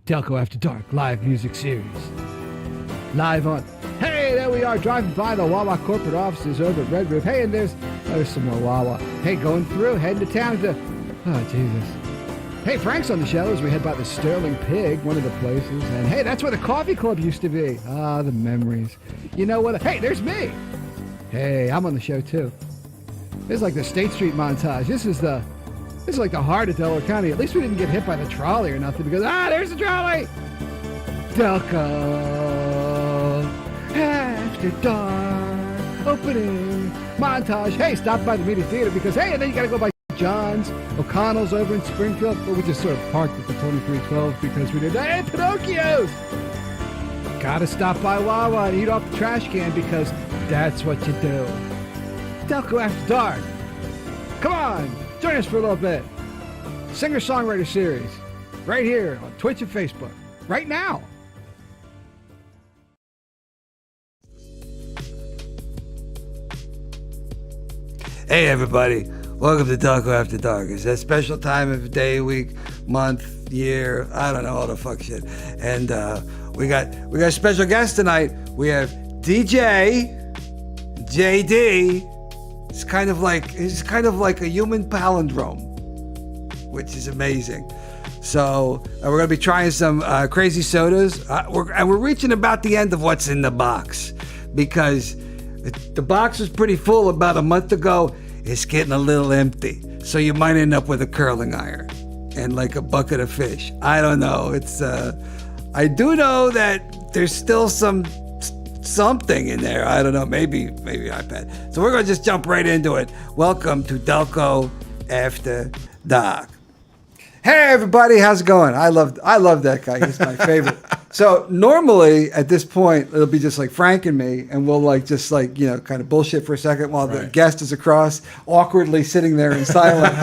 Delco After Dark live music series. Live on. Hey, there we are, driving by the Wawa corporate offices over at Red Roof. Hey, and there's some more Wawa. Hey, going through, heading to town to. Oh, Jesus. Hey, Frank's on the show as we head by the Sterling Pig, one of the places. And hey, that's where the coffee club used to be. Ah, the memories. You know what? Hey, there's me. Hey, I'm on the show too. This is like the State Street montage. This is like the heart of Delaware County. At least we didn't get hit by the trolley or nothing because, there's the trolley. Delco After Dark opening montage. Hey, stop by the Media Theater because, hey, and then you got to go by John's, O'Connell's over in Springfield. But we just sort of parked at the 2312 because we did, hey, Pinocchio's. Got to stop by Wawa and eat off the trash can because that's what you do. Delco After Dark. Come on. Join us for a little bit. Singer-songwriter series. Right here on Twitch and Facebook. Right now. Hey everybody. Welcome to Delco After Dark. It's that special time of day, week, month, year, I don't know, all the fuck shit. And we got a special guest tonight. We have DJ JD. He's kind of like a human palindrome, which is amazing. So we're going to be trying some crazy sodas. We're reaching about the end of what's in the box because the box was pretty full about a month ago. It's getting a little empty. So you might end up with a curling iron and like a bucket of fish. I don't know. I do know that there's still something in there. I don't know. Maybe iPad. So we're going to just jump right into it. Welcome to Delco After Dark. Hey everybody, how's it going? I love that guy. He's my favorite. So normally at this point it'll be just like Frank and me, and we'll kind of bullshit for a second while the guest is across, awkwardly sitting there in silence.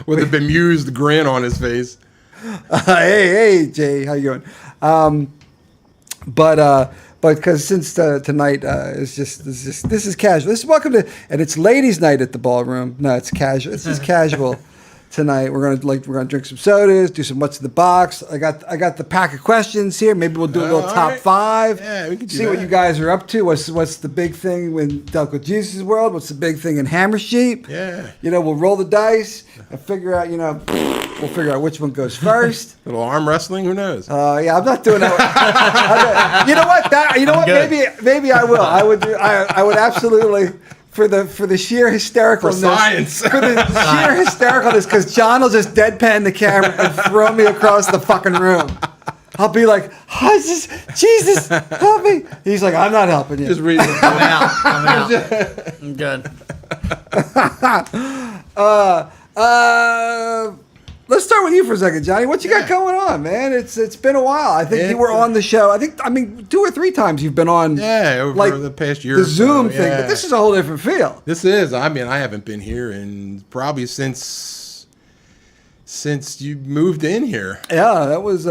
With a bemused grin on his face. Hey Jay, how you doing? But because since tonight this is casual. This is welcome to, and it's ladies' night at the ballroom. No, it's casual. This is casual tonight. We're gonna drink some sodas, do some what's in the box. I got the pack of questions here. Maybe we'll do a little top 5. Yeah, we can do see what you guys are up to. What's the big thing in Delco Jesus' world? What's the big thing in Hammer Sheep? Yeah. We'll roll the dice and figure out. We'll figure out which one goes first. A little arm wrestling, who knows? Yeah, I'm not doing that. You know what? Maybe I will. I would absolutely for the sheer hystericalness. For science. For the sheer hystericalness, because John will just deadpan the camera and throw me across the fucking room. I'll be like, Jesus, help me. He's like, I'm not helping you. Just read it. I'm out. I'm good. Let's start with you for a second, Johnny. What you got going on, man? It's been a while. I think you were on the show. 2 or 3 times you've been on. Yeah, over the past year. The Zoom thing, but this is a whole different feel. This is. I haven't been here in probably since you moved in here. Yeah, that was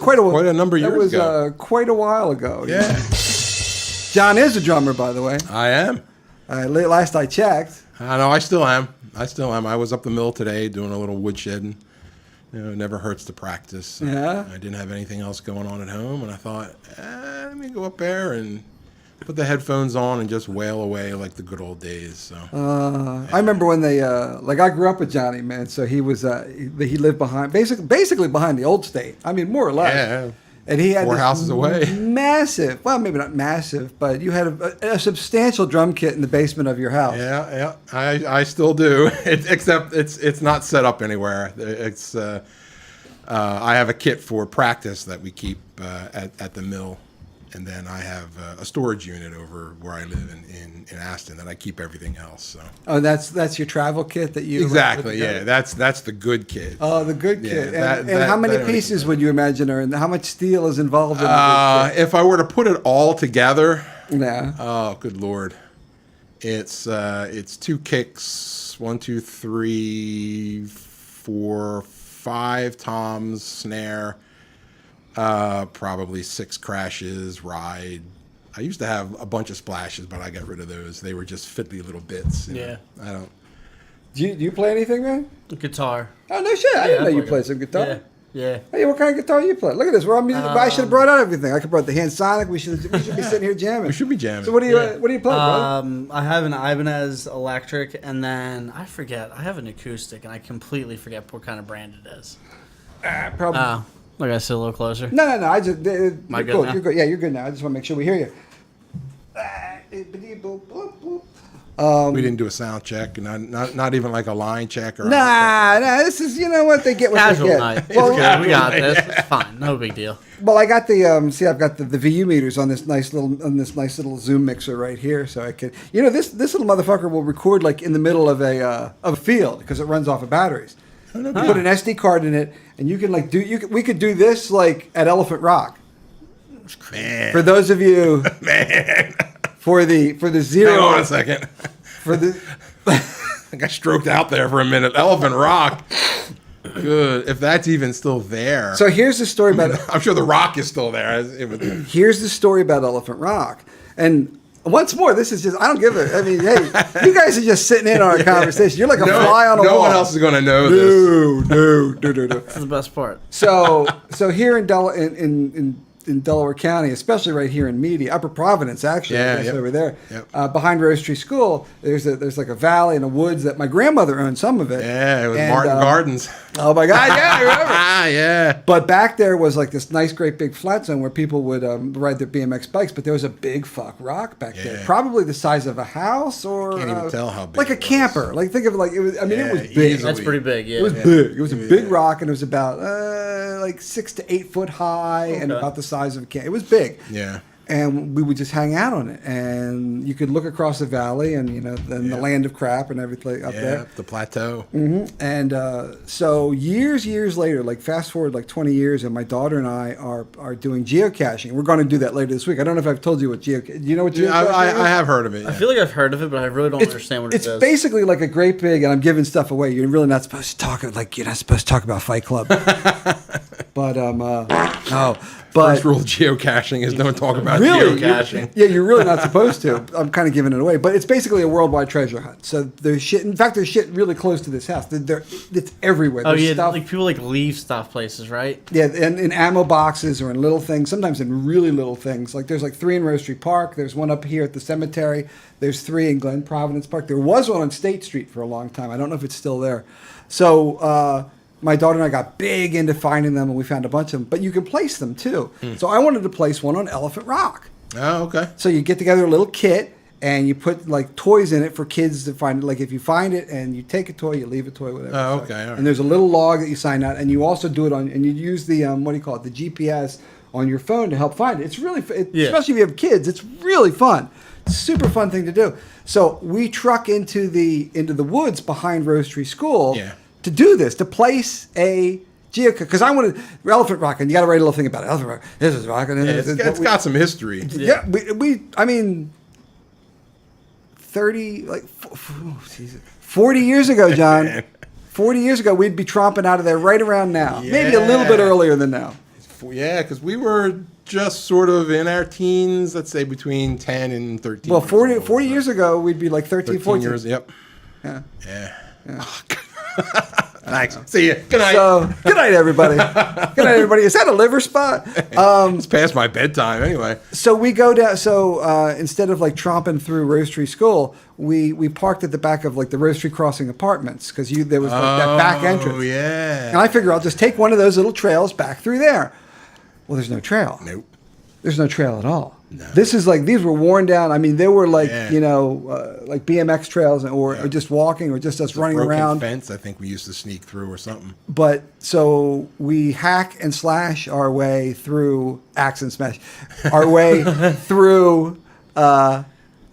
quite a number of years ago. That was quite a while ago. Yeah. John is a drummer, by the way. I am. Last I checked. I know. I still am. I was up the mill today doing a little woodshedding. It never hurts to practice. Yeah. I didn't have anything else going on at home, and I thought, let me go up there and put the headphones on and just wail away like the good old days. So. I remember when they I grew up with Johnny, man. So he was he lived behind basically behind the old state. More or less. Yeah. And he had 4 houses away. Massive, well, maybe not massive, but you had a substantial drum kit in the basement of your house. Yeah, I still do. Except it's not set up anywhere. It's I have a kit for practice that we keep at the mill, and then I have a storage unit over where I live in Aston that I keep everything else. So. Oh, that's your travel kit that you exactly. Yeah, that's the good kit. Oh, the good kit. And how many pieces would you imagine are in? How much steel is involved in the good kit? If I were to put it all together, yeah. Oh, good Lord, it's 2 kicks, 1, 2, 3, 4, 5 toms, snare. Probably 6 crashes, ride. I used to have a bunch of splashes, but I got rid of those. They were just fiddly little bits. Yeah. I don't. Do you play anything, man? Guitar. Oh, no shit. I didn't know you played some guitar. Yeah. Yeah. Hey, what kind of guitar you play? Look at this. We're on music. I should have brought out everything. I could have brought the hand Sonic. We should be sitting here jamming. We should be jamming. So what do you play, brother? I have an Ibanez electric, and then I forget. I have an acoustic, and I completely forget what kind of brand it is. Probably. Look, I sit a little closer. No. I just. Am I You're good cool. now? You're good. Yeah, you're good now. I just want to make sure we hear you. We didn't do a sound check, not even like a line check or. Nah. This is, you know what, they get what Casual they get. night. It's Well, good. We got this. It's fine. No big deal. Well, I got the I've got the VU meters on this nice little Zoom mixer right here, so I could, this little motherfucker will record like in the middle of a field because it runs off of batteries. You put an SD card in it, and you can like we could do this like at Elephant Rock. Man. For those of you, Man. for the zero. Hang on a second. For the. I got stroked out there for a minute. Elephant Rock. Good. If that's even still there. So here's the story about. I'm sure the rock is still there. Here's the story about Elephant Rock, and once more, this is just, I don't give a, I mean, hey, you guys are just sitting in on our conversation. You're like a fly on a wall. No one else is going to know this. No. That's the best part. So here in Delaware County, especially right here in Media, Upper Providence, actually, over there, behind Rose Tree School, there's like a valley and a woods that my grandmother owned some of it. Yeah, it was Martin Gardens. Oh my God, yeah, I remember. Yeah. But back there was like this nice, great big flat zone where people would ride their BMX bikes, but there was a big fuck rock back there, probably the size of a house or can't even tell how big like a it was. camper. Like think of it like it was. I mean, it was big. Easily. That's pretty big, yeah. It was big. It was a big rock, and it was about like 6 to 8 foot high and about the size of a can. It was big. Yeah. And we would just hang out on it, and you could look across the valley, and then the land of crap and everything up there. The plateau. Mm-hmm. And so years later, like fast forward like 20 years, and my daughter and I are doing geocaching. We're going to do that later this week. I don't know if I've told you what geocaching. Do you know what geocaching is? I have heard of it. Yeah. I feel like I've heard of it, but I really don't understand what it is. It's basically like a great big, and I'm giving stuff away. You're really not supposed to talk you're not supposed to talk about Fight Club. But First rule of geocaching is don't talk about really, geocaching. Yeah, you're really not supposed to. I'm kind of giving it away, but it's basically a worldwide treasure hunt. So there's shit. In fact, there's shit really close to this house. It's everywhere. Oh, There's yeah, stuff, like people like leave stuff places, right? yeah, and in ammo boxes or in little things. Sometimes in really little things. Like there's like 3 in Rose Street Park. There's one up here at the cemetery. There's 3 in Glen Providence Park. There was one on State Street for a long time. I don't know if it's still there. So. My daughter and I got big into finding them, and we found a bunch of them. But you can place them, too. So I wanted to place one on Elephant Rock. Oh, okay. So you get together a little kit, and you put, like, toys in it for kids to find. Like, if you find it, and you take a toy, you leave a toy, whatever. Oh, okay. All right. And there's a little log that you sign out, and you also do it on, and you use the, what do you call it, the GPS on your phone to help find it. It's really, especially if you have kids, it's really fun. It's a super fun thing to do. So we truck into the woods behind Rose Tree School. Yeah. To do this, to place a geocache, because I wanted Elephant Rock, and you got to write a little thing about it. Elephant Rock, this is rock, and It's got some history. Yeah, I mean, 40 years ago, John. 40 years ago, we'd be tromping out of there right around now. Maybe a little bit earlier than now. Yeah, because we were just sort of in our teens, let's say between 10 and 13. Well, 40 years ago, we'd be like 13, 14. years, yep. Yeah. Thanks. See you. Good night. So, good night, everybody. Good night, everybody. Is that a liver spot? It's past my bedtime anyway. So we go down. So instead of like tromping through Rose Tree School, we parked at the back of like the Rose Tree Crossing Apartments because there was like that back entrance. Oh yeah. And I figure I'll just take one of those little trails back through there. Well, there's no trail. Nope. There's no trail at all. No. This is like, these were worn down. I mean, they were like, Yeah. like BMX trails or just walking or just us running Broken around. fence, I think we used to sneak through or something. But so we hack and slash our way through, axe and smash, our way through the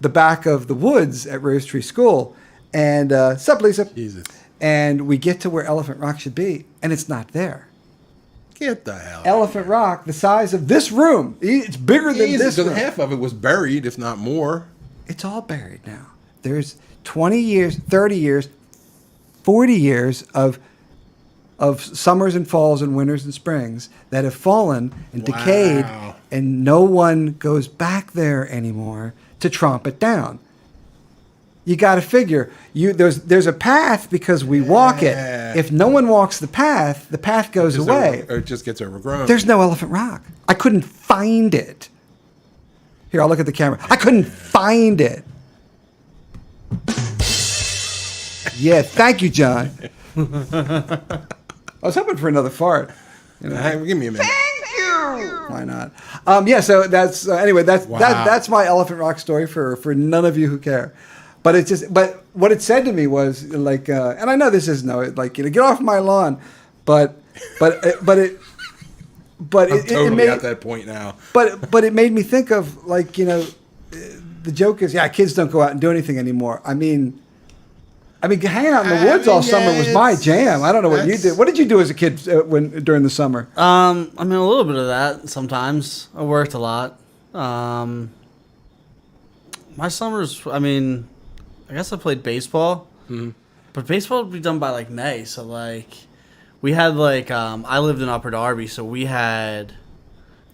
back of the woods at Rose Tree School. And, sup, Lisa? Jesus. And we get to where Elephant Rock should be, and it's not there. Get the hell. Elephant Rock, the size of this room. It's bigger than this room. Half of it was buried, if not more. It's all buried now. There's 20 years, 30 years, 40 years of summers and falls and winters and springs that have fallen and decayed, and no one goes back there anymore to tromp it down. You got to figure there's a path because we walk it. If no one walks the path goes away. Or it just gets overgrown. There's no Elephant Rock. I couldn't find it. Here, I'll look at the camera. I couldn't find it. Yeah, thank you, John. I was hoping for another fart. You know, Hey, give me a minute. why not? Yeah. So that's anyway. That's my Elephant Rock story for none of you who care. But it's just. But what it said to me was like, and I know this is get off my lawn, but it I'm totally made, at that point now. But it made me think of the joke is kids don't go out and do anything anymore. I mean, hanging out in the woods all summer was my jam. I don't know what you did. What did you do as a kid during the summer? I mean, a little bit of that sometimes. I worked a lot. My summers, I mean, I guess I played baseball. Mm-hmm. But baseball would be done by, May. So, we had, I lived in Upper Darby, so we had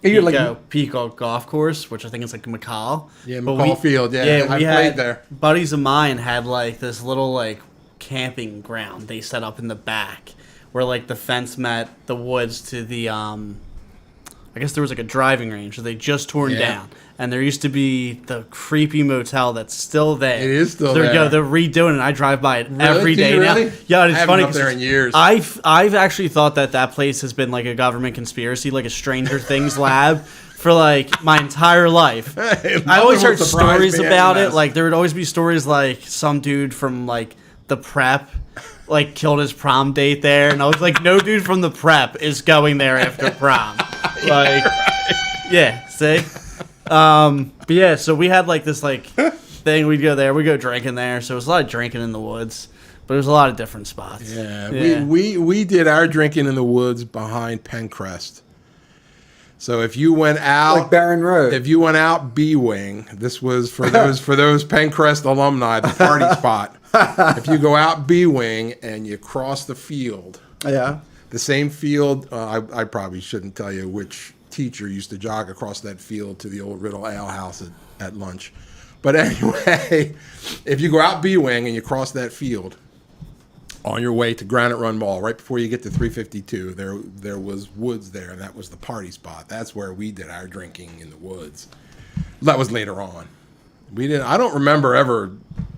Pico Golf Course, which I think is, McCall. Yeah, McCall Field, yeah. I played there. Buddies of mine had, this little, camping ground they set up in the back where, the fence met the woods to the, I guess there was, a driving range that they just torn down. And there used to be the creepy motel that's still there. It is still there. They're redoing it. And I drive by it every Do day you now. really? Yeah, it's I haven't funny. been up there in years. I've actually thought that place has been a government conspiracy, a Stranger Things lab for my entire life. I always heard stories about it. There would always be stories some dude from the prep killed his prom date there, and I was no dude from the prep is going there after prom. Yeah, see. But yeah, so we had this thing. We'd go there. We'd go drinking there. So it was a lot of drinking in the woods, but there's a lot of different spots. Yeah. We did our drinking in the woods behind Pencrest. So if you went out Barron Road, if you went out B Wing, this was for those Pencrest alumni, the party spot. If you go out B Wing and you cross the field, the same field. I probably shouldn't tell you which teacher used to jog across that field to the old Riddle Ale House at lunch. But anyway, if you go out B Wing and you cross that field on your way to Granite Run Mall, right before you get to 352, there was woods there, and that was the party spot. That's where we did our drinking in the woods. That was later on. I don't remember ever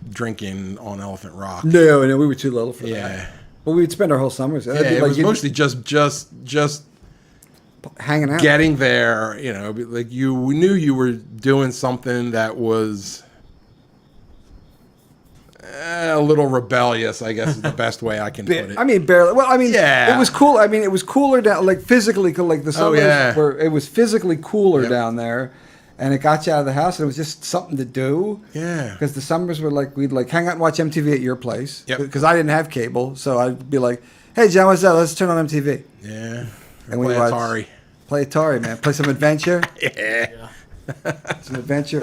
drinking on Elephant Rock. No, we were too little for that. Yeah. Well, we would spend our whole summers. It was mostly just hanging out, getting there. You knew you were doing something that was a little rebellious, I guess is the best way I can put it. I mean, barely. Well, I mean, yeah. It was cool. I mean, it was cooler down, physically, the summers were. It was physically cooler down there, and it got you out of the house. And it was just something to do. Yeah. Because the summers were we'd hang out and watch MTV at your place. Yep. Because I didn't have cable, so I'd be like, "Hey, John, what's up? Let's turn on MTV." Yeah. And play we watch Atari. Play Atari, man. Play some adventure. Yeah. Some adventure.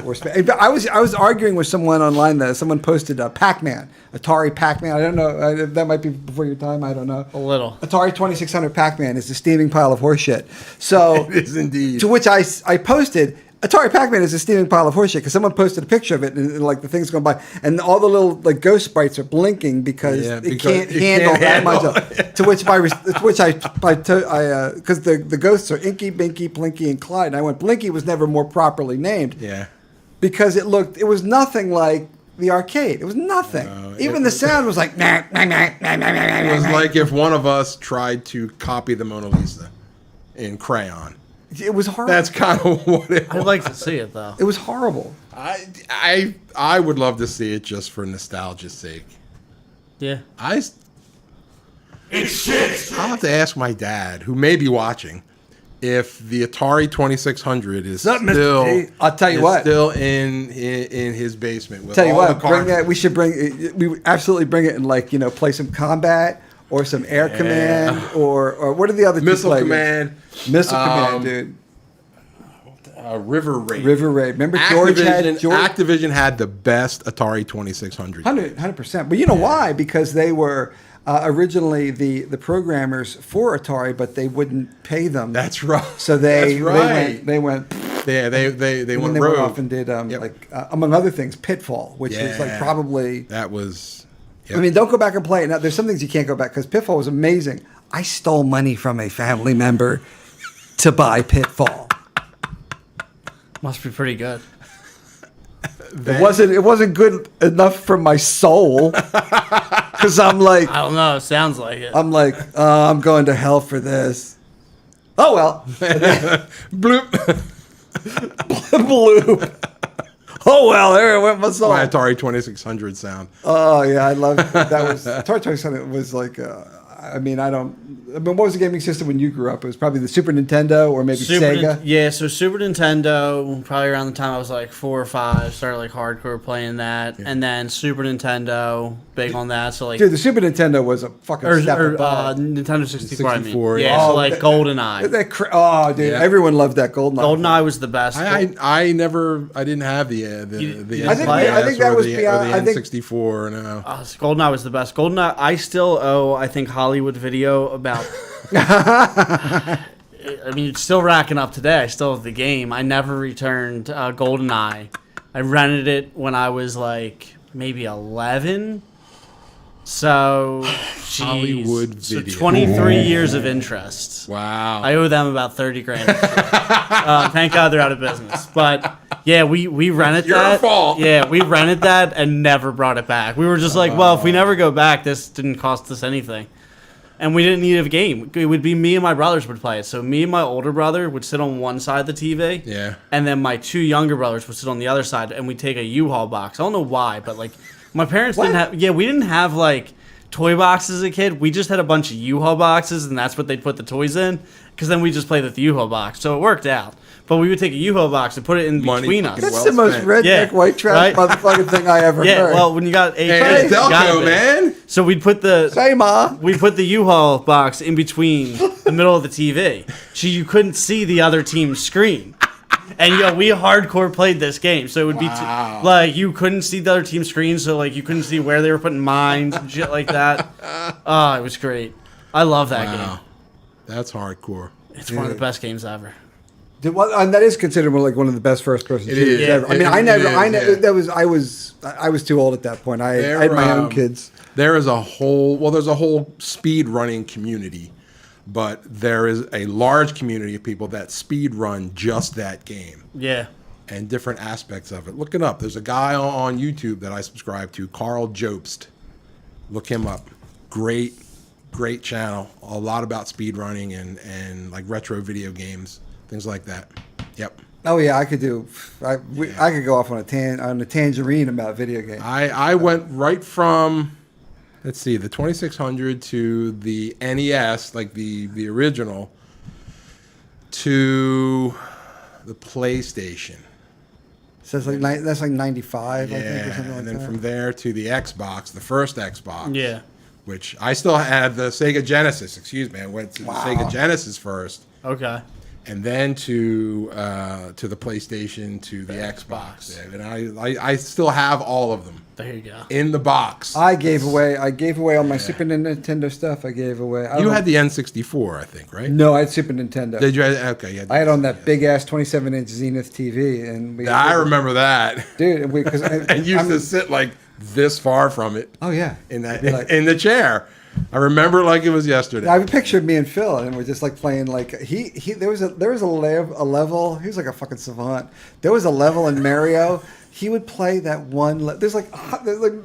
I was arguing with someone online that someone posted Pac-Man, Atari Pac-Man. I don't know. That might be before your time. I don't know. A little. Atari 2600 Pac-Man is a steaming pile of horseshit. So It is indeed. To which I posted, Atari Pac-Man is a steaming pile of horseshit, because someone posted a picture of it, and the thing's going by, and all the little ghost sprites are blinking because it can't handle that much. To which because the ghosts are Inky, Binky, Blinky, and Clyde, and I went, Blinky was never more properly named. Yeah. Because it was nothing like the arcade. It was nothing. Even the sound was like, nah, nah, nah, nah, nah, nah, It was nah. like if one of us tried to copy the Mona Lisa in crayon. It was horrible. That's kind of what it was. I'd like to see it though. It was horrible. I would love to see it just for nostalgia's sake. Yeah. I'll have to ask my dad, who may be watching, if the Atari 2600 is Mr. still. T? I'll tell you what. Still in his basement. With Tell you all the what, bring that. We should we would absolutely bring it and play some combat or some air command or what are the other Missile two Command. Missile Command, dude. River Raid. River Raid. Remember Activision had the best Atari 2600. 100%. But you know why? Because they were originally the programmers for Atari, but they wouldn't pay them. That's right. So they went. Yeah, they went rogue. rogue. Went off and did among other things, Pitfall, which was probably that was Yep. I mean, don't go back and play it. Now, there's some things you can't go back because Pitfall was amazing. I stole money from a family member to buy Pitfall. Must be pretty good. It wasn't good enough for my soul because I'm like, I don't know. Sounds like it. I'm going to hell for this. Oh well. Bloop. Bloop. Oh well, there went my soul. My Atari 2600 sound. Oh yeah, I love that. Was Atari 2600 was like. What was the gaming system when you grew up? It was probably the Super Nintendo or maybe Sega. So Super Nintendo, probably around the time I was like 4 or 5, started like hardcore playing that, and then Super Nintendo, big on that. So like, dude, the Super Nintendo was a fucking step above. Nintendo 64. 64, yeah. So like GoldenEye. Everyone loved that GoldenEye. GoldenEye was the best. I didn't have the I think that was beyond. the N64. No. GoldenEye was the best. GoldenEye. I still owe, I think, Hollywood Video about. I mean, it's still racking up today. I still have the game. I never returned GoldenEye. I rented it when I was like maybe 11. So, Hollywood Video. So 23 years of interest. Wow. I owe them about 30 grand. Thank God they're out of business. But yeah, we rented that. Your fault. Yeah, we rented that and never brought it back. We were just like, well, if we never go back, this didn't cost us anything. And we didn't need a game. It would be me and my brothers would play it. So me and my older brother would sit on one side of the TV. Yeah. And then my 2 younger brothers would sit on the other side, and we'd take a U-Haul box. I don't know why, but like my parents didn't have. Yeah, we didn't have like toy boxes as a kid. We just had a bunch of U-Haul boxes, and that's what they'd put the toys in. Because then we just played with the U-Haul box, so it worked out. But we would take a U-Haul box and put it in between us. That's the most redneck white trash motherfucking thing I ever heard. Yeah, well, when you got Hey, it's Delco, man. So we'd put the we put the U-Haul box in between the middle of the TV, so you couldn't see the other team's screen. And we hardcore played this game, so it would be like you couldn't see the other team's screen, so like you couldn't see where they were putting mines and shit like that. Oh, it was great. I love that game. That's hardcore. It's one of the best games ever. And that is considered like one of the best first-person shooters ever. I mean, I was too old at that point. I had my own kids. There's a whole speed running community, but there is a large community of people that speed run just that game. Yeah. And different aspects of it. Look it up. There's a guy on YouTube that I subscribe to, Carl Jobst. Look him up. Great channel. A lot about speed running and like retro video games. Things like that. Yep. Oh yeah, I could go off on a tangerine about video games. I went right from, let's see, the 2600 to the NES, like the original, to the PlayStation. So that's like 95, I think, or something like that. And then from there to the Xbox, the first Xbox. Yeah. Which I still had the Sega Genesis. Excuse me, I went to the Sega Genesis first. Okay. And then to the PlayStation, to the Xbox. And I still have all of them. There you go. In the box. I gave away all my Super Nintendo stuff. I gave away. You had the N64, I think, right? No, I had Super Nintendo. Did you? Okay, yeah. I had on that big ass 27-inch Zenith TV, and I remember that, dude. Because I used to sit like this far from it. Oh yeah, in the chair. I remember like it was yesterday. I pictured me and Phil, and we're just like playing like there was a level. He was like a fucking savant. There was a level in Mario. He would play that one. There's like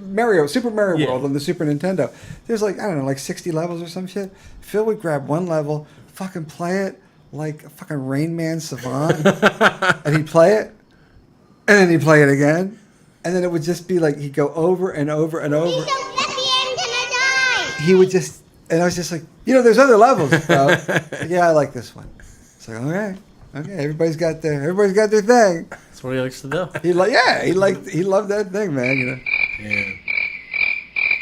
Mario, Super Mario World on the Super Nintendo. There's like, I don't know, like 60 levels or some shit. Phil would grab one level, fucking play it like a fucking Rain Man savant, and he'd play it, and then he'd play it again, and then it would just be like he'd go over and over and over. He would just, and I was just like, there's other levels, bro. Yeah, I like this one. It's like, okay, everybody's got their thing. That's what he likes to do. He loved that thing, man. Yeah.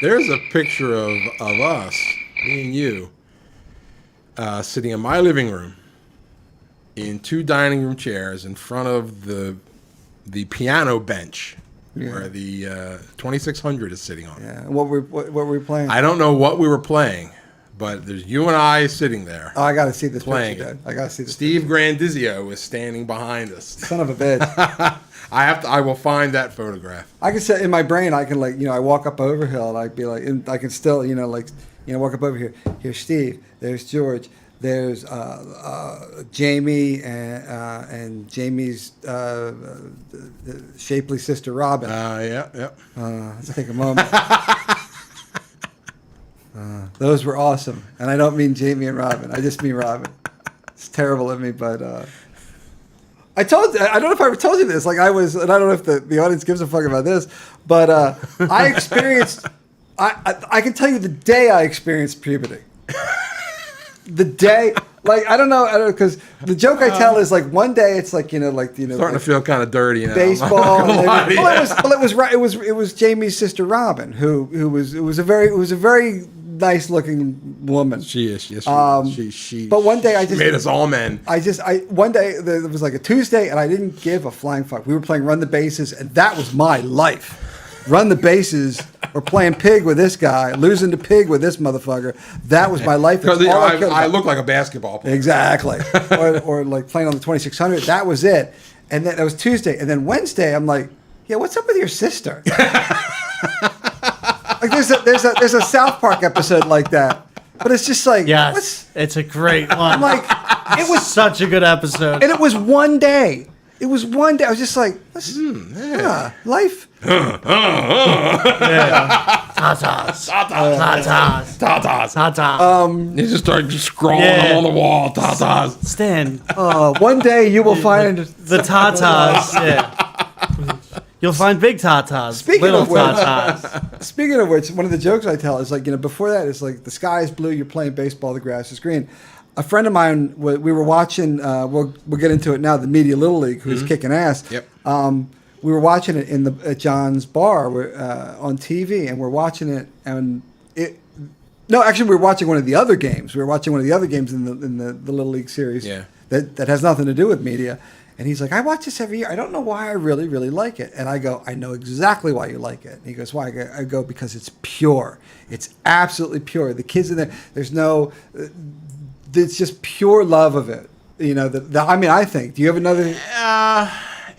There's a picture of us, me and you, sitting in my living room, in 2 dining room chairs in front of the piano bench. Yeah. Where the 2600 is sitting on. Yeah. What were we playing? I don't know what we were playing, but there's you and I sitting there. Oh, I got to see this playing picture, Dad. I got to see this. Steve Grandizio is standing behind us. Son of a bitch. I will find that photograph. I can say in my brain, I can I walk up Overhill and I'd be like, and I can still, walk up over here. Here's Steve. There's George. There's Jamie and Jamie's shapely sister Robin. Yeah. Let's take a moment. Those were awesome, and I don't mean Jamie and Robin. I just mean Robin. It's terrible of me, but I don't know if I ever told you this. Like I was, and I don't know if the audience gives a fuck about this, but I experienced. I can tell you the day I experienced puberty. The day, I don't know, because the joke I tell is one day it's starting to feel kind of dirty now. Baseball. It was Jamie's sister Robin who was a very nice looking woman. She is. Yes, she. But one day she made us all men. One day there was a Tuesday and I didn't give a flying fuck. We were playing Run the Bases and that was my life. Run the bases or playing pig with this guy, losing to pig with this motherfucker. That was my life. Because I look like a basketball player. Exactly. or playing on the 2600. That was it. And then that was Tuesday. And then Wednesday, I'm like, yeah, what's up with your sister? There's a South Park episode like that. But it's just yes, it's a great one. I'm like, it was such a good episode. And it was one day. It was one day. I was just like, life. Tatas. You just start scrawling them on the wall. Tatas. Stan. One day you will find the tatas. Yeah. You'll find big tatas. Speaking of which, one of the jokes I tell is before that, it's the sky is blue, you're playing baseball, the grass is green. A friend of mine, we were watching, we'll get into it now, the Media Little League, who's kicking ass. Yep. We were watching it at John's bar on TV, and we're watching it, and actually we were watching one of the other games. We were watching one of the other games in the Little League series that has nothing to do with media. And he's like, I watch this every year. I don't know why I really, really like it. And I go, I know exactly why you like it. And he goes, why? I go, because it's pure. It's absolutely pure. The kids in there, there's no... It's just pure love of it. I think. Do you have another?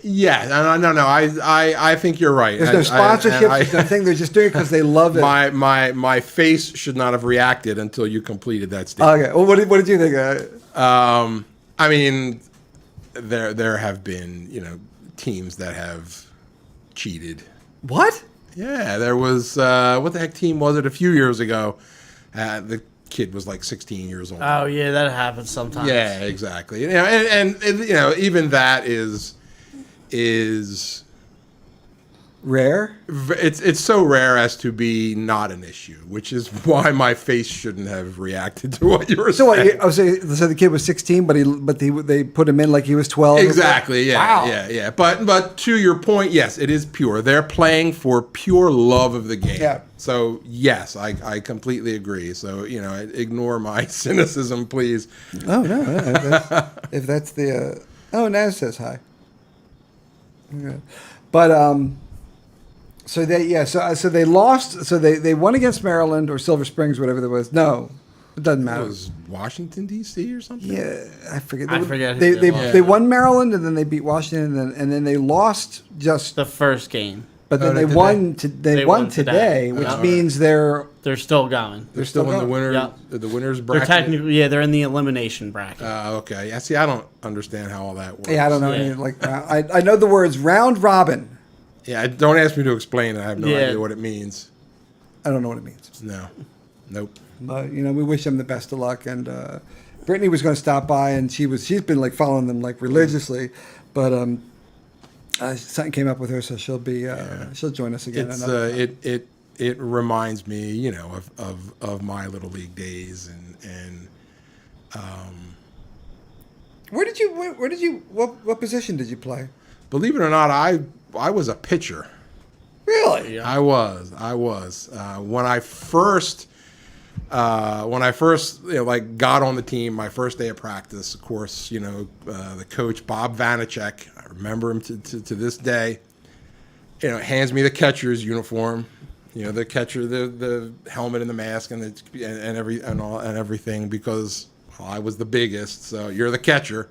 Yeah. No. I think you're right. There's no sponsorship. There's nothing. They're just doing it because they love it. My face should not have reacted until you completed that statement. Okay. Well, what did you think? I mean, there have been teams that have cheated. What? Yeah, there was what the heck team was it a few years ago? The kid was 16 years old. Oh yeah, that happens sometimes. Yeah, exactly. And even that is rare. It's so rare as to be not an issue, which is why my face shouldn't have reacted to what you were saying. So the kid was 16, but they put him in like he was 12. Exactly. Yeah. Wow. Yeah. But to your point, yes, it is pure. They're playing for pure love of the game. Yeah. So yes, I completely agree. So ignore my cynicism, please. Oh no. If that's the Naz says hi. Okay. But So they lost. So they won against Maryland or Silver Springs, whatever that was. No, it doesn't matter. It was Washington D.C. or something. Yeah, I forget. They won Maryland and then they beat Washington and then they lost just the first game. But then they won. They won today, which means they're still going. They're still in the winner. Yep. The winners bracket. They're technically they're in the elimination bracket. Okay. Yeah. See, I don't understand how all that works. Yeah, I don't know anything like that. I know the words round robin. Yeah, don't ask me to explain it. I have no idea what it means. I don't know what it means. No. Nope. But we wish them the best of luck. And Brittany was going to stop by, and she's been following them religiously, but something came up with her, so she'll join us again. It reminds me, of my little league days and what position did you play? Believe it or not, I was a pitcher. Really? Yeah. I was. When I first got on the team, my first day of practice, of course, the coach Bob Vanacek, I remember him to this day. Hands me the catcher's uniform. The catcher, the helmet and the mask and everything because I was the biggest. So you're the catcher.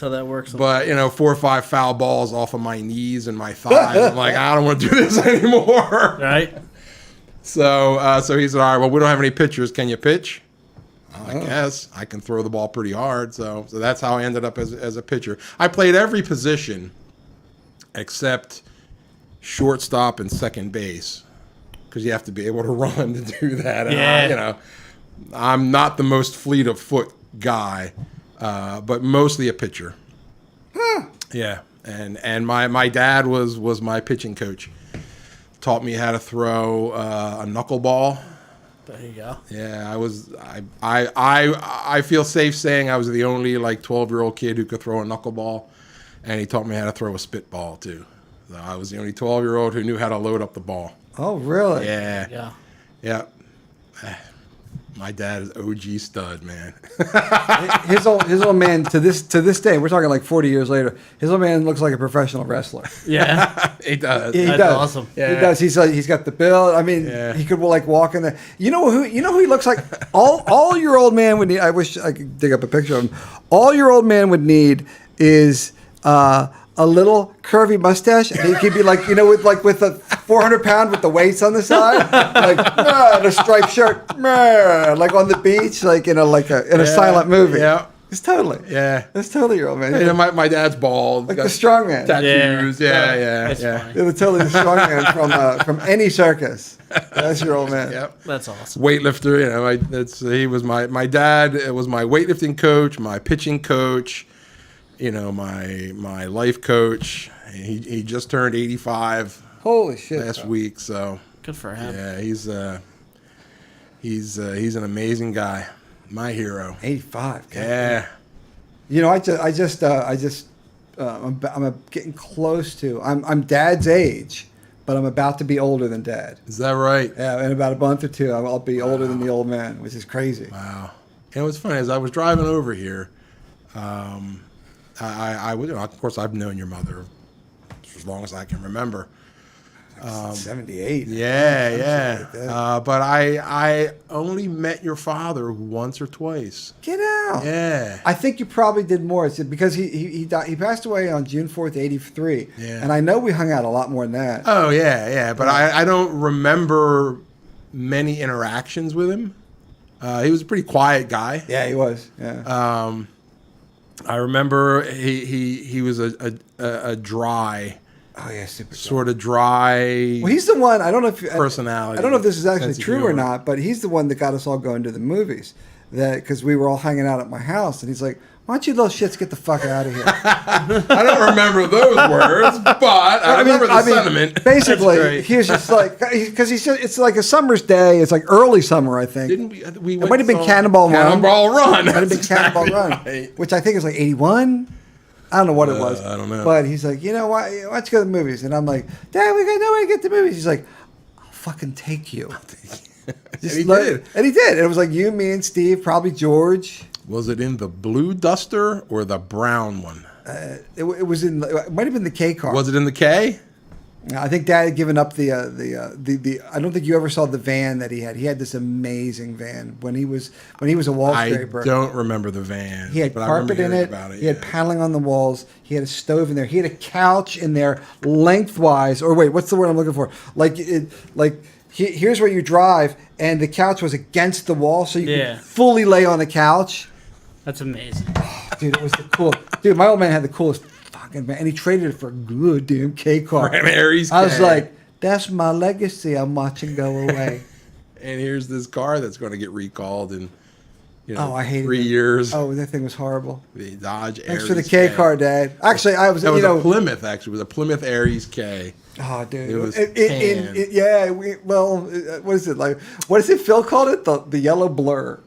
So that works. But 4 or 5 foul balls off of my knees and my thighs. I'm like, I don't want to do this anymore. Right. So he said, all right, well, we don't have any pitchers. Can you pitch? I guess I can throw the ball pretty hard. So that's how I ended up as a pitcher. I played every position except shortstop and second base, because you have to be able to run to do that. And I'm not the most fleet of foot guy, but mostly a pitcher. Yeah, and my dad was my pitching coach. Taught me how to throw a knuckleball. There you go. Yeah, I feel safe saying I was the only 12-year-old kid who could throw a knuckleball, and he taught me how to throw a spitball too. So I was the only 12-year-old who knew how to load up the ball. Oh, really? Yeah. Yeah. My dad is OG stud, man. his old man to this day, we're talking like 40 years later. His old man looks like a professional wrestler. Yeah, He does. He that's does. awesome. Yeah. He does. He's got the build. I mean, he could walk in there. You know who he looks like? All your old man would need. I wish I could dig up a picture of him. All your old man would need is a little curvy mustache, and he could be with a 400-pound with the weights on the side, and a striped shirt, like on the beach, in a silent movie. Yeah. It's totally. Yeah. It's totally your old man. Yeah, my dad's bald. Like the strongman. Tattoos. Yeah. That's funny. They're totally the strongman from any circus. That's your old man. Yep. That's awesome. Weightlifter. He was my dad. It was my weightlifting coach, my pitching coach. My life coach. He just turned 85. Holy shit! Last week. So Good for him. yeah, he's an amazing guy. My hero. 85. Yeah. I'm getting close to. I'm Dad's age, but I'm about to be older than Dad. Is that right? Yeah, in about a month or two, I'll be older than the old man, which is crazy. Wow. And what's funny is I was driving over here. Of course, I've known your mother for as long as I can remember. 78. Yeah. Like that. But I only met your father once or twice. Get out. Yeah. I think you probably did more. It's because he died. He passed away on June 4th, 83. Yeah. And I know we hung out a lot more than that. Oh, yeah. But I don't remember many interactions with him. He was a pretty quiet guy. Yeah, he was. Yeah. I remember he was a dry, Oh yeah, super. sort of dry. Well, he's the one. I don't know if personality. I don't know if this is actually sense of true or humor. not, but he's the one that got us all going to the movies. That because we were all hanging out at my house, and he's like, "Why don't you little shits get the fuck out of here?" I don't remember those words, but I remember the sentiment. Basically, he was just like, because he said it's like a summer's day. It's like early summer, I think. Didn't we? It might have been Cannonball Run. Cannonball Run. Might have been Cannonball Run, Right. which I think is like 81. I don't know what it was. I don't know. But he's like, why don't you go to the movies? And I'm like, Dad, we got nowhere to get to the movies. He's like, I'll fucking take you. And he did. And he did. And it was like you, me, and Steve, probably George. Was it in the blue Duster or the brown one? It was in. It might have been the K car. Was it in the K? I think Dad had given up the. I don't think you ever saw the van that he had. He had this amazing van when he was a wall I scraper. don't remember the van. He had but I remember carpet in hearing it. about He had yeah. paneling on the walls. He had a stove in there. He had a couch in there lengthwise. Or wait, what's the word I'm looking for? Here's where you drive, and the couch was against the wall, so you could fully lay on the couch. That's amazing. Dude, it was the cool. Dude, my old man had the coolest fucking van, and he traded it for a good damn K car. Ram Aries I was K. like, that's my legacy. I'm watching go away. And here's this car that's going to get recalled in, I hated 3 it. years. Oh, that thing was horrible. The Dodge Aries. Thanks for the K car, Dad. Actually, I was. That was a Plymouth. Actually, it was a Plymouth Aries K. Oh, dude. It was what is it like? What is it? Phil called it the yellow blur.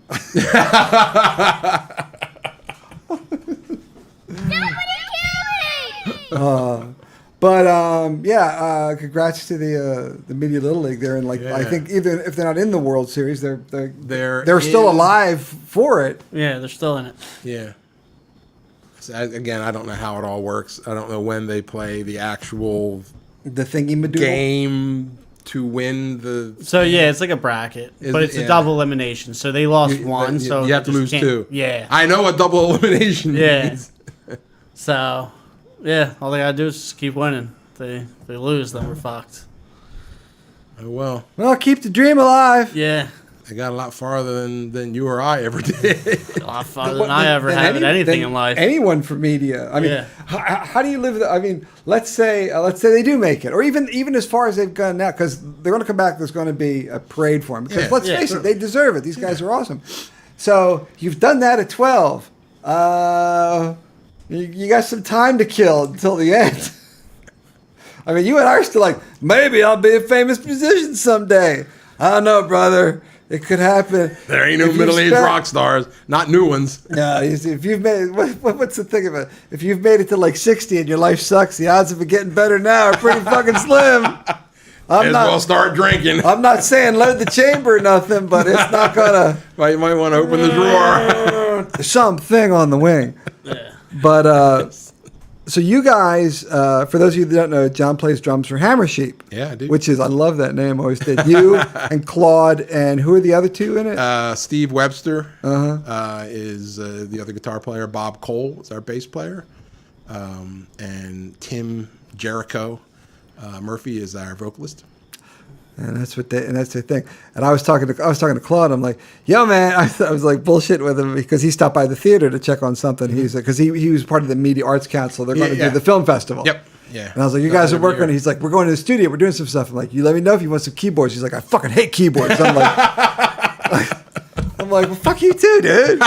Congrats to the Media Little League. They're in I think even if they're not in the World Series, they're still alive for it. Yeah, they're still in it. Yeah. So again, I don't know how it all works. I don't know when they play the actual The thingy Medulla. game to win the. So yeah, it's like a bracket, but it's a double elimination. So they lost one, so you have to they lose just two. Yeah. I know what double elimination Yeah. means. So, yeah, all they gotta do is just keep winning. If they lose, then we're fucked. Oh, well, Well, keep the dream alive. Yeah, they got a lot farther than you or I ever did. a lot farther than I ever have in anything in life. Anyone from media. I mean, Yeah. how do you live? I mean, let's say they do make it, or even as far as they've gone now, because they're going to come back. There's going to be a parade for them. Because let's face it, they deserve it. These guys are awesome. So you've done that at 12. You got some time to kill until the end. I mean, you and I are still like, maybe I'll be a famous musician someday. I don't know, brother. It could happen. There ain't no If you middle-aged spent- rock stars, not new ones. No, you see, if you've made what's the thing about it? If you've made it to like 60 and your life sucks, the odds of it getting better now are pretty fucking slim. May as well start drinking. I'm not saying load the chamber or nothing, but it's not gonna. You might want to open the drawer. There's something on the wing. Yeah. But so you guys, for those of you that don't know, John plays drums for Hammer Sheep. Yeah, I do. Which is, I love that name. Always did. You and Claude, and who are the other two in it? Steve Webster is the other guitar player. Bob Cole is our bass player, and Tim Jericho Murphy is our vocalist. And that's the thing. And I was talking to Claude. I'm like, yo, man. I was like bullshit with him because he stopped by the theater to check on something. He's because he was part of the Media Arts Council. They're going to do the film festival. Yep. Yeah. And I was like, you guys are working. He's like, we're going to the studio. We're doing some stuff. I'm like, you let me know if you want some keyboards. He's like, I fucking hate keyboards. I'm like, well, fuck you too, dude.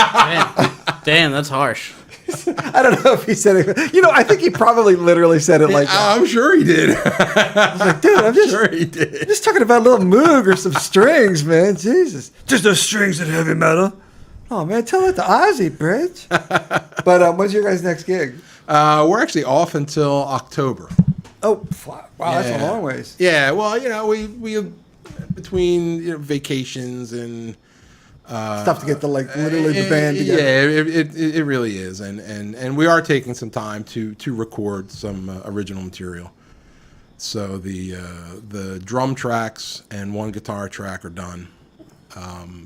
Damn, that's harsh. I don't know if he said it. I think he probably literally said it like that. I'm sure he did. I was like, dude, I'm just talking about a little moog or some strings, man. Jesus. Just those strings in heavy metal. Oh, man, tell that to Ozzy, Bridge. But when's your guys' next gig? We're actually off until October. Oh, wow, that's a long ways. Yeah, well, we between vacations and stuff to get literally the band together. Yeah, it really is, and we are taking some time to record some original material. So the drum tracks and one guitar track are done.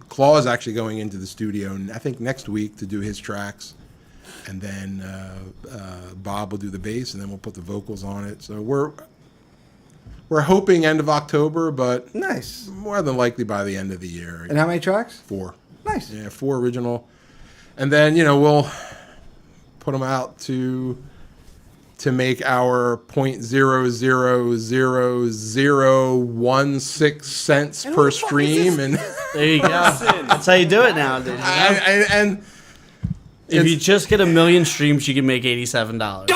Claw is actually going into the studio, I think next week, to do his tracks, and then Bob will do the bass, and then we'll put the vocals on it. So we're hoping end of October, but nice. More than likely by the end of the year. And how many tracks? 4. Nice. Yeah, 4 original. And then, we'll put them out to make our 0.0000016 cents per stream. And there you go. That's how you do it now, dude. And if you just get 1 million streams, you can make $87.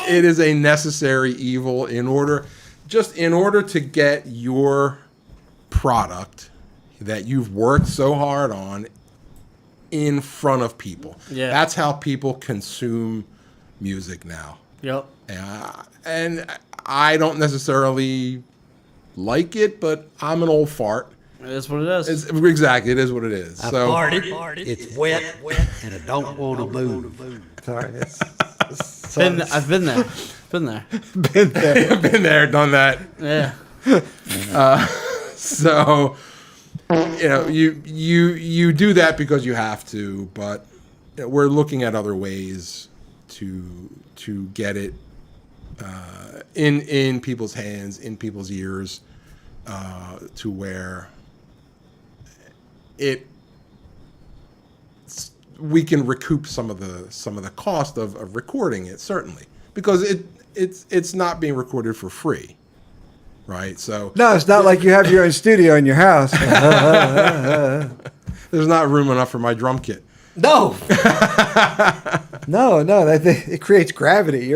It is a necessary evil in order to get your product that you've worked so hard on in front of people. Yeah. That's how people consume music now. Yep. And I don't necessarily like it, but I'm an old fart. It is what it is. Exactly, it is what it is. It's wet, and I don't want to move. Sorry. I've been there. Been there. Been there, done that. Yeah. So, you do that because you have to, but we're looking at other ways to get it in people's hands, in people's ears, to where we can recoup some of the cost of recording it, certainly, because it's not being recorded for free. Right, so No, it's not like you have your own studio in your house. there's not room enough for my drum kit. No. No, it creates gravity.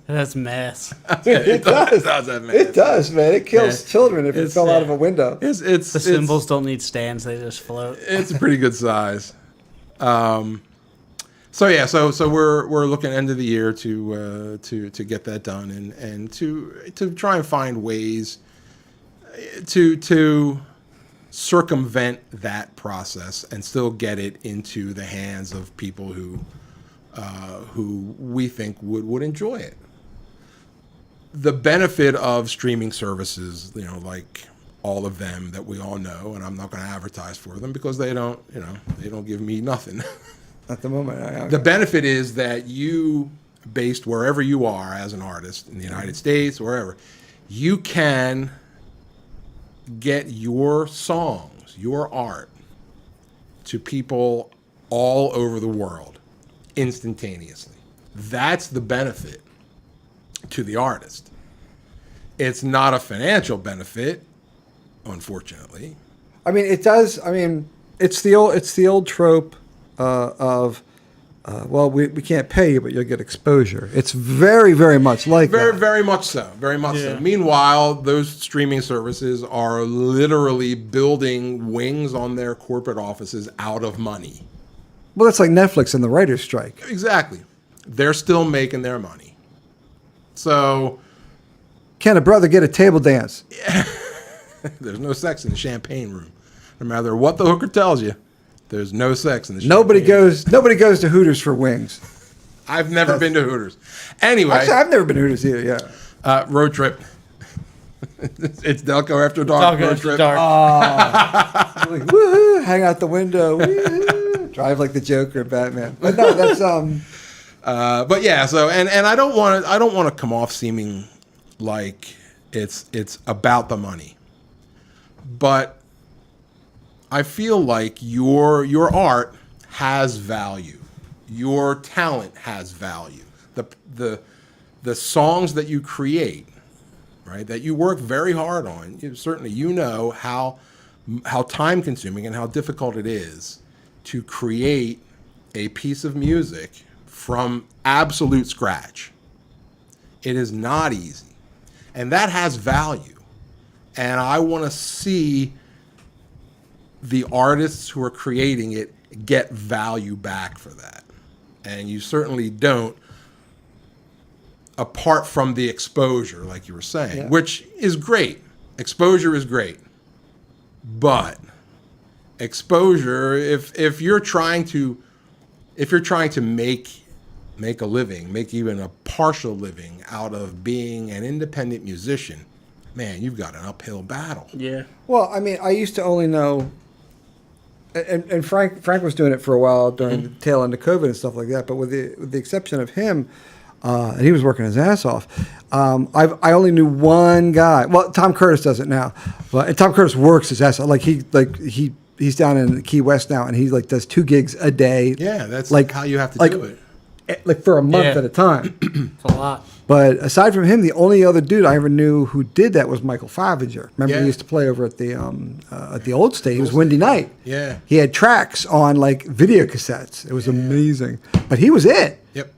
That's mass. It does. It does, man. It kills children if it fell out of a window. The cymbals don't need stands; they just float. It's a pretty good size. So we're looking end of the year to get that done and to try and find ways to circumvent that process and still get it into the hands of people who we think would enjoy it. The benefit of streaming services, like all of them that we all know, and I'm not going to advertise for them because they don't give me nothing. At the moment. The benefit is that you, based wherever you are as an artist in the United States, wherever, you can get your songs, your art, to people all over the world instantaneously. That's the benefit to the artist. It's not a financial benefit, unfortunately. I mean, it does. I mean, it's the old trope of, well, we can't pay you, but you'll get exposure. It's very, very much like Very, that. very much so. Very much so. Meanwhile, those streaming services are literally building wings on their corporate offices out of money. Well, that's like Netflix and the writer's strike. Exactly. They're still making their money. So Can a brother get a table dance? there's no sex in the champagne room. No matter what the hooker tells you, there's no sex in the Nobody champagne goes to Hooters for wings. I've never been to Hooters. Anyway, Actually, I've never been to Hooters either. Yeah. road trip. It's Delco after dark. Delco Road after trip. dark. Like, woohoo! Hang out the window. Woo-hoo, drive like the Joker, Batman. But no, that's But yeah, so and I don't want to come off seeming like it's about the money, but I feel like your art has value, your talent has value. The songs that you create, right, that you work very hard on, certainly you know how time consuming and how difficult it is to create a piece of music from absolute scratch. It is not easy. And that has value. And I want to see the artists who are creating it get value back for that. And you certainly don't, apart from the exposure, like you were saying, which is great. Exposure is great. But exposure, if you're trying to make a living, make even a partial living out of being an independent musician, man, you've got an uphill battle. Yeah. well. I mean, I used to only know, and Frank was doing it for a while during the tail end of COVID and stuff like that. But with the exception of him, and he was working his ass off. I only knew one guy. Well, Tom Curtis does it now, and Tom Curtis works his ass off. He's down in Key West now, and he does 2 gigs a day. Yeah, that's like how you have to do it. Like for a month Yeah. at a time. It's a lot. But aside from him, the only other dude I ever knew who did that was Michael Favinger. Remember, Yeah. he used to play over at the old state. He was Windy Night. Yeah. He had tracks on like video cassettes. It was amazing. But he was it. Yep.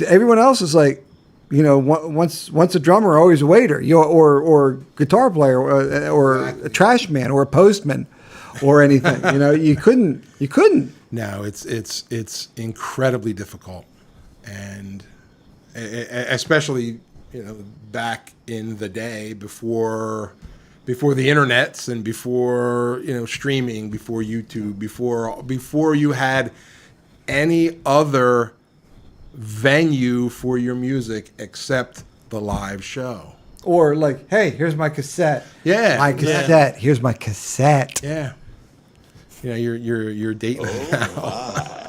Everyone else is like, once a drummer, always a waiter, or guitar player, or a trash man, or a postman, or anything. You couldn't. No, it's incredibly difficult, and especially back in the day before the internets and before streaming, before YouTube, before you had any other venue for your music except the live show. Or like, hey, here's my cassette. Yeah. My cassette. Here's my cassette. Yeah. You're dating it now.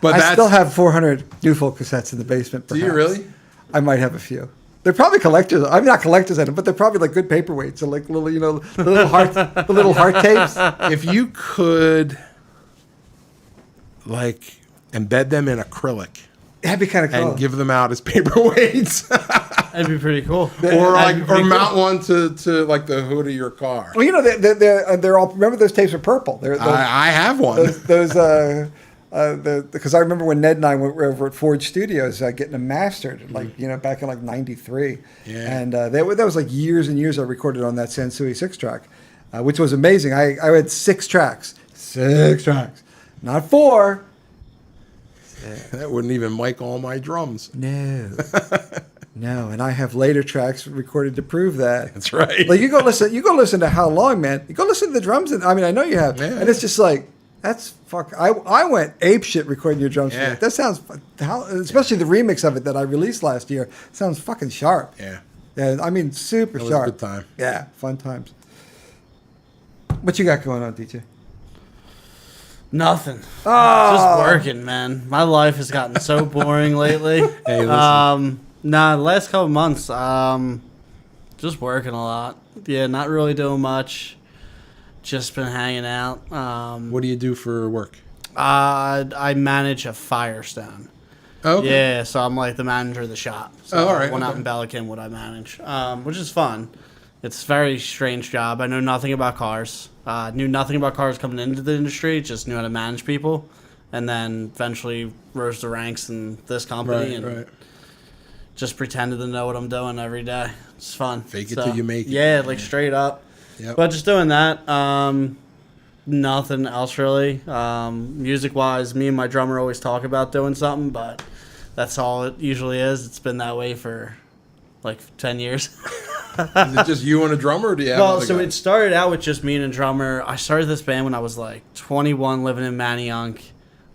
But I still have 400 Newfold cassettes in the basement. Do you perhaps. really? I might have a few. They're probably collectors. I'm not collectors items, but they're probably like good paperweights. So like little, the little heart tapes. If you could, like, embed them in acrylic That'd be kind of cool. and give them out as paperweights, That'd be pretty cool. or mount one to like the hood of your car. Well, they're all. Remember those tapes are purple. They're I have one. because I remember when Ned and I went over at Forge Studios getting them mastered, back in like '93. Yeah. And that was like years and years I recorded on that Sansui 6-track, which was amazing. I had 6 tracks, not 4. That wouldn't even mic all my drums. No. No, and I have later tracks recorded to prove that. That's right. Like you go listen to How Long, man. You go listen to the drums, and I know you have, Yeah. and it's just like that's fuck. I went ape shit recording your drums. Yeah. That sounds especially the remix of it that I released last year sounds fucking sharp. Yeah. Yeah, I mean super That was sharp. a good time. Yeah, fun times. What you got going on, DJ? Nothing. Just working, man. My life has gotten so boring lately. Hey, listen. The last couple months, just working a lot. Yeah, not really doing much. Just been hanging out. What do you do for work? I manage a Firestone. Oh, okay. Yeah, so I'm like the manager of the shop. So all right, one out okay. in Bellican, what I manage, which is fun. It's a very strange job. I know nothing about cars. Knew nothing about cars coming into the industry. Just knew how to manage people, and then eventually rose the ranks in this company and just pretended to know what I'm doing every day. It's fun. Fake it till you make it. Yeah, like straight up. Yep. But just doing that. Nothing else really. Music wise, me and my drummer always talk about doing something, but that's all it usually is. It's been that way for like 10 years. Is it just you and a drummer, or do you have Well, other so guys? it started out with just me and a drummer. I started this band when I was like 21, living in Manayunk.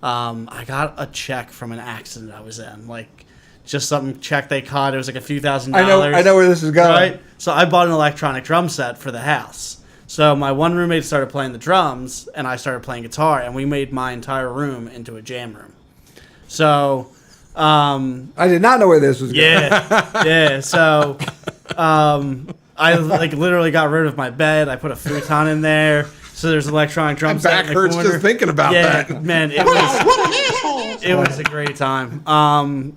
I got a check from an accident I was in, like just some check they caught. It was like a few $1,000s. I know where this is going. Right? So I bought an electronic drum set for the house. So my one roommate started playing the drums, and I started playing guitar, and we made my entire room into a jam room. So, I did not know where this was going. yeah. So, I like literally got rid of my bed. I put a futon in there. So there's an electronic drum My set back in the hurts corner. just thinking about that. Man, it was a great time.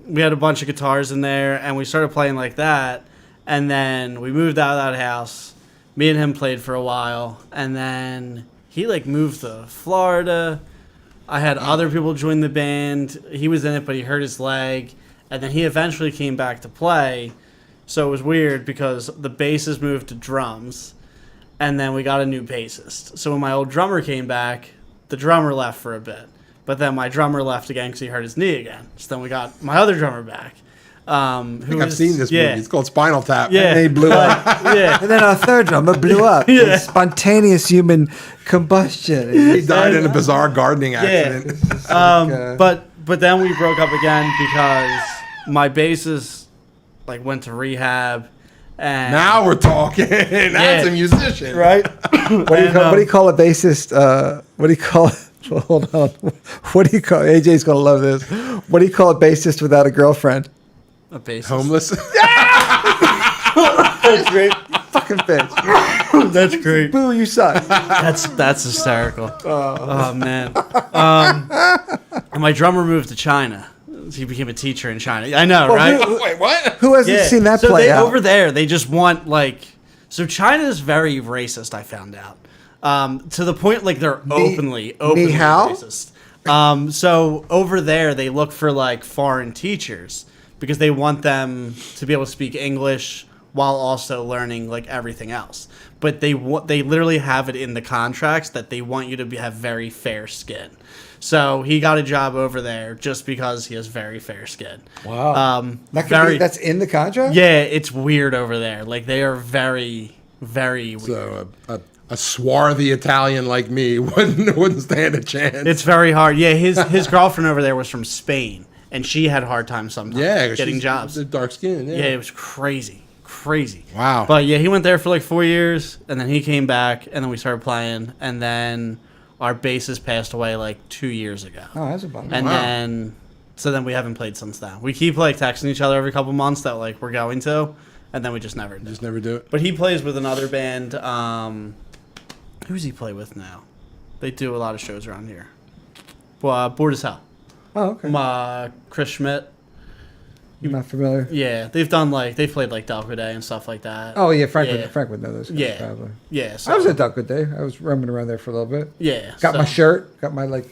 We had a bunch of guitars in there, and we started playing like that. And then we moved out of that house. Me and him played for a while, and then he like moved to Florida. I had other people join the band. He was in it, but he hurt his leg, and then he eventually came back to play. So it was weird because the bassist moved to drums, and then we got a new bassist. So when my old drummer came back, the drummer left for a bit, but then my drummer left again because he hurt his knee again. So then we got my other drummer back. I've seen this movie. It's called Spinal Tap. Yeah, And they blew up. yeah. And then our third drummer blew up. Yeah. Spontaneous human combustion. He died in a bizarre gardening accident. But then we broke up again because my bassist like went to rehab, and Now we're talking. That's a musician. right. What do you call a bassist? What do you call it? Hold on. What do you call AJ's gonna love this. What do you call a bassist without a girlfriend? A bassist. Homeless. That's great. Fucking bitch. That's great. Boo, you suck. That's hysterical. Oh man. And my drummer moved to China. He became a teacher in China. I know, right? Wait, what? Who hasn't seen that so play out? over there, they just want like. So China is very racist. I found out to the point like they're openly Ni hao? racist. So over there, they look for like foreign teachers because they want them to be able to speak English while also learning like everything else. But they literally have it in the contracts that they want you to have very fair skin. So he got a job over there just because he has very fair skin. Wow. That's in the contract? Yeah, it's weird over there. Like they are very, very weird. So a swarthy Italian like me wouldn't stand a chance. It's very hard. Yeah, his girlfriend over there was from Spain, and she had a hard time sometimes getting jobs. Dark skin. Yeah, it was crazy. Wow. But yeah, he went there for like 4 years, and then he came back, and then we started playing, and then our bassist passed away like 2 years ago. Oh, that's a bummer. And then we haven't played since then. We keep like texting each other every couple months that like we're going to, and then we just never do. Just never do it. But he plays with another band. Who's he play with now? They do a lot of shows around here. Bored as Hell. Oh, okay. Chris Schmidt. I'm not familiar. Yeah, they've played like Delco Day and stuff like that. Oh, yeah, Frank would know those guys, Yeah. probably. Yeah, so, I was at Delco Day. I was roaming around there for a little bit. yeah. Got so- my shirt. Got my like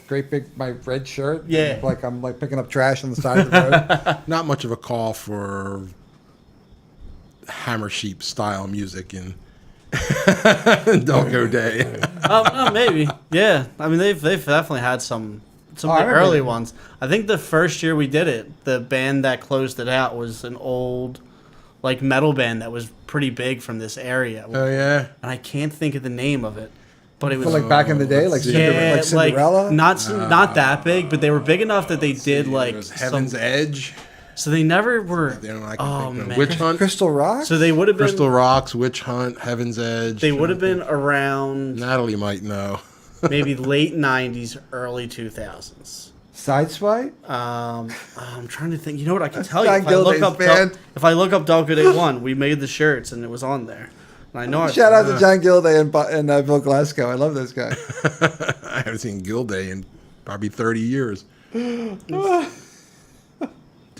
my red shirt. Yeah. Like I'm like picking up trash on the side of the road. Not much of a call for Hammer Sheep style music in Delco Day. Oh, no, maybe. Yeah, I mean they've definitely had some of I the remember early that. ones. I think the first year we did it, the band that closed it out was an old like metal band that was pretty big from this area. Oh yeah. And I can't think of the name of it, but it was But like back in the day, like, yeah, like Cinderella. not that big, but they were big enough that they did It like was Heaven's Edge. So they never were. The only one I Oh can think of. man, Witch Hunt. Crystal Rock. So they would have been. Crystal Rocks, Witch Hunt, Heaven's Edge. They would have been around. Natalie might know. maybe late 90s, early 2000s. Sideswipe? I'm trying to think. You know what? I can tell you. John Gilday's band. If I look up Delco Day 1, we made the shirts and it was on there. And I know Shout out to John Gilday and Bill Glasgow. I love those guys. I haven't seen Gilday in probably 30 years. Did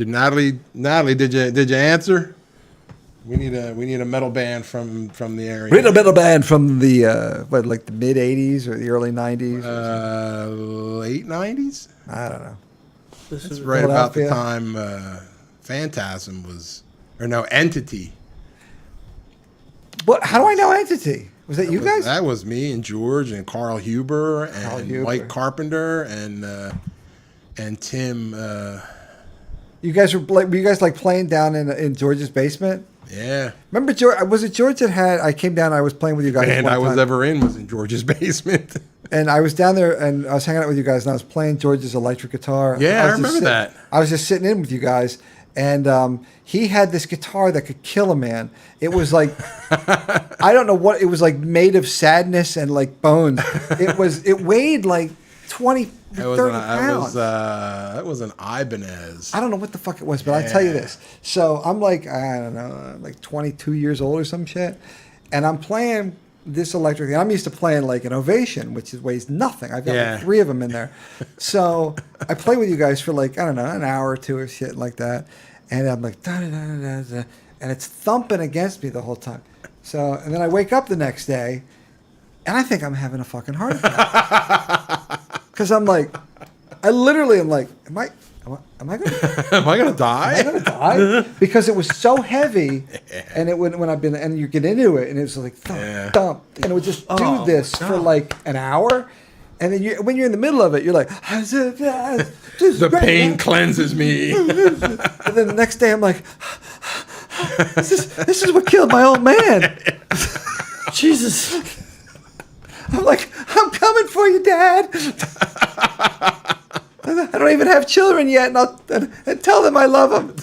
Natalie? Did you answer? We need a metal band from the area. We need a metal band from the like the mid '80s or the early '90s. Late '90s. I don't know. this It's is right about the Philadelphia. time Phantasm was, or no, Entity. What? How do I know Entity? Was that you guys? That was me and George and Carl Huber and Huber. Mike Carpenter and Tim. You guys were you guys like playing down in George's basement? Yeah. Remember George? Was it George that had? I came down. I was playing with you guys. And one I was time. ever in was in George's basement. And I was down there and I was hanging out with you guys and I was playing George's electric guitar. Yeah, I was just remember that. I was just sitting in with you guys and he had this guitar that could kill a man. It was like, I don't know what, it was like made of sadness and like bones. It weighed like 20, 30 pounds. That was an Ibanez. I don't know what the fuck it was, but I'll tell you this. So I'm like, I don't know, like 22 years old or some shit. And I'm playing this electric thing. I'm used to playing like an Ovation, which weighs nothing. I've got like 3 of them in there. So I play with you guys for like, I don't know, an hour or 2 or shit like that. And I'm like, da, da, da, da, da, and it's thumping against me the whole time. So, and then I wake up the next day and I think I'm having a fucking heart attack. Because I'm like, I literally am like, am I gonna Am I gonna die? am I gonna die? Because it was so heavy, and it would when I've been and you get into it, and it was like thump, thump, and it would just do this for like an hour, and then when you're in the middle of it, you're like, The pain cleanses me. and then the next day I'm like, this is what killed my old man. Jesus. I'm like, I'm coming for you, Dad. I don't even have children yet, and tell them I love them.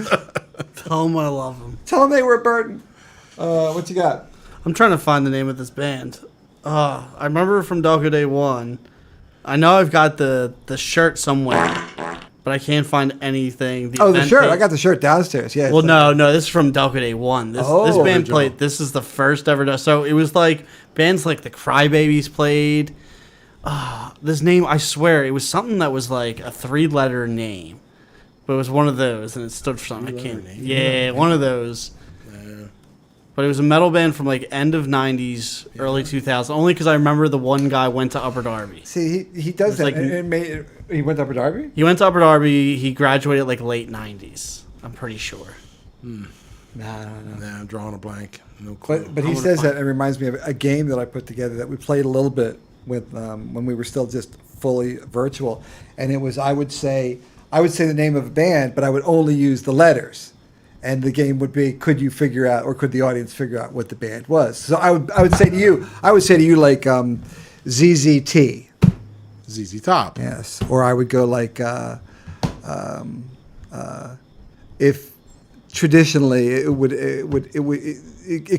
Tell them I love them. Tell them they were a burden. What you got? I'm trying to find the name of this band. I remember from Delco Day 1. I know I've got the shirt somewhere, but I can't find anything. The event shirt. page- I got the shirt downstairs. Yeah. Well, no, this is from Delco Day 1. This band original. played. This is the first ever. So it was like bands like the Crybabies played. This name, I swear, it was something that was like a 3-letter name, but it was one of those, and it stood for something. I can't. Yeah, one of those. But it was a metal band from like end of '90s, early 2000s. Only because I remember the one guy went to Upper Darby. See, he does that. like- He went to Upper Darby? He went to Upper Darby. He graduated like late '90s. I'm pretty sure. Nah, I don't know. Nah, I'm drawing a blank. No clue. But he says that, and it reminds me of a game that I put together that we played a little bit with when we were still just fully virtual. And it was, I would say the name of a band, but I would only use the letters. And the game would be, could you figure out, or could the audience figure out what the band was? So I would say to you like ZZT. ZZ Top. Yes. Or I would go like, if traditionally it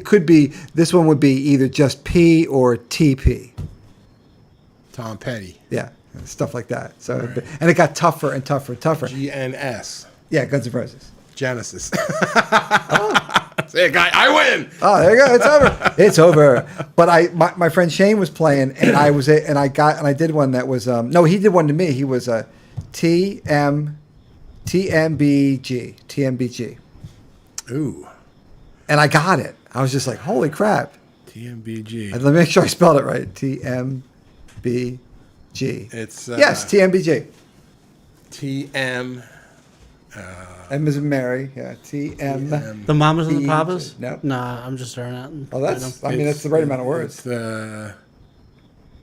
could be, this one would be either just P or TP. Tom Petty. Yeah. Stuff like that. So, and it got tougher and tougher and tougher. GNS. Yeah. Guns N' Roses. Genesis. Say, guy, I win. Oh, there you go. It's over. It's over. But my friend Shane was playing, and I did one that was no, he did one to me. He was a TMBG. Ooh. And I got it. I was just like, holy crap. TMBG. And let me make sure I spelled it right. TMBG. It's Yes, TMBG. TM. M as in Mary. Yeah, TM. The Mamas and the Papas? Nope. Nah, I'm just throwing out. Oh, that's the right amount of words. It's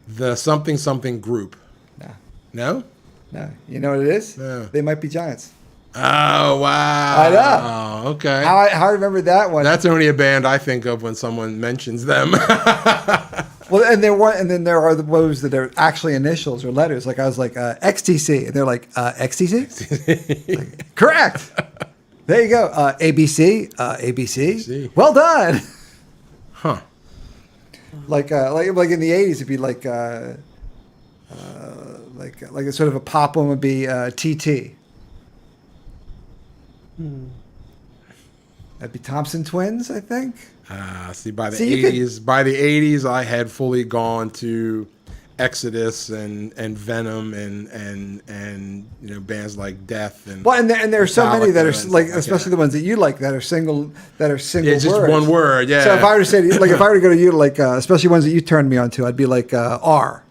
the something group. No. No? No. You know what it is? No. They Might Be Giants. Oh, wow. I know. Oh, okay. How I remember that one. That's only a band I think of when someone mentions them. Well, and then there are those that are actually initials or letters. Like I was like XTC, and they're like XTC. Like, correct. There you go. ABC. ABC. Well done. Huh. Like in the '80s, it'd be like like a sort of a pop one would be TT. That'd be Thompson Twins, I think. See, by the See, you could- 80s, by the 80s, I had fully gone to Exodus and Venom and you know, bands like Death and Well, and there are so many that are Metallica and like, stuff like especially that. the ones that you like that are single It's just words. one word, yeah. So if I were to say, like, if I were to go to you, like, especially ones that you turned me on to, I'd be like R,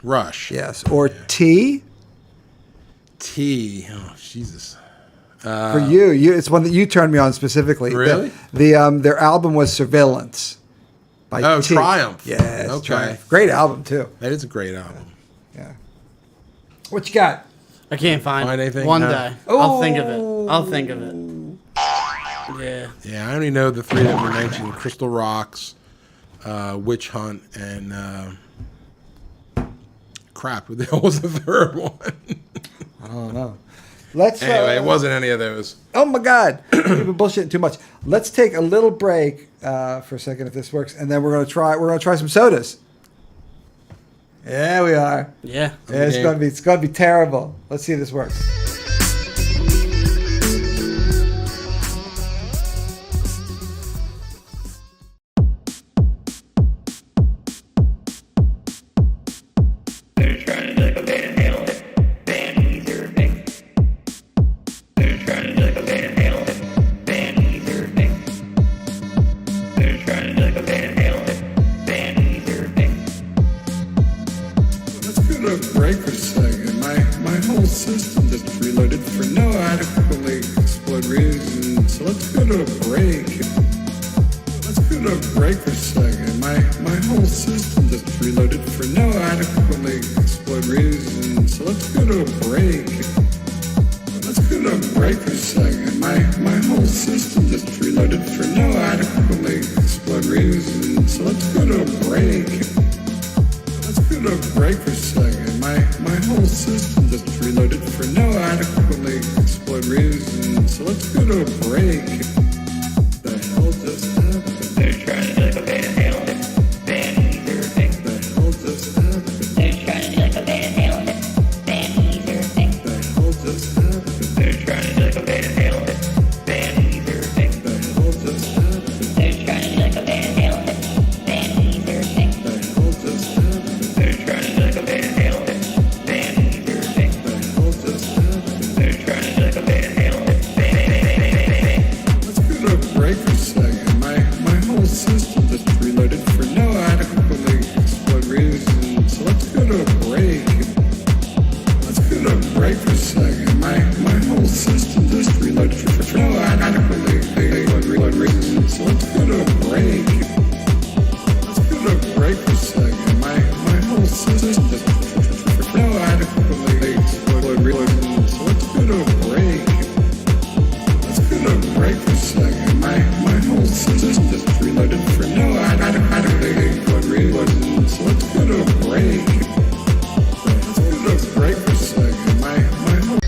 Rush, yes, or T. T. Oh Jesus. For you, it's one that you turned me on specifically. Really? Their album was Surveillance. By Oh, T. Triumph. Yes, Okay. Triumph. Great album too. That is a great album. Yeah. What you got? I can't find Find anything? One No. day. I'll think of it. I'll think of it. Yeah. Yeah, I only know the three that were mentioned: Crystal Rocks, Witch Hunt, and crap. What the hell was the third one? I don't know. Let's. Anyway, it wasn't any of those. Oh my God, we've been bullshitting too much. Let's take a little break for a second if this works, and then we're gonna try some sodas. Yeah, we are. Yeah. Yeah, it's gonna be terrible. Let's see if this works. Let's go to a break for a second. My whole system just reloaded for no adequately explored reason. So let's go to a break. Let's go to a break for a second. My whole system just reloaded for no adequately explored reason. So let's go to a break. Let's go to a break for a second. My whole system just reloaded for no adequately explored reason. So let's go to a break. Let's go to a break for a second. My whole system just reloaded for no adequately explored reason. So let's go to a break. The hell just happened? They're trying to like a Van Halen band either thing. The hell just happened? They're trying to like a Van Halen band either thing. The hell just happened? They're trying to like a Van Halen band either thing. The hell just happened? They're trying to like a Van Halen band either thing. The hell just happened? They're trying to like a Van Halen band either thing. The hell just happened? They're trying to like a Van Halen band. Let's go to a break for a second. My whole system just reloaded for no adequately explored reason. So let's go to a break. Let's go to a break for a second. My whole system just reloaded for no adequately explored reason. So let's go to a break. Let's go to a break for a second. My whole system just for no adequately explored reason. So let's go to a break. Let's go to a break for a second. My whole system just reloaded for no adequately explored reason. So let's go to a break. Let's go to a break for a second. My whole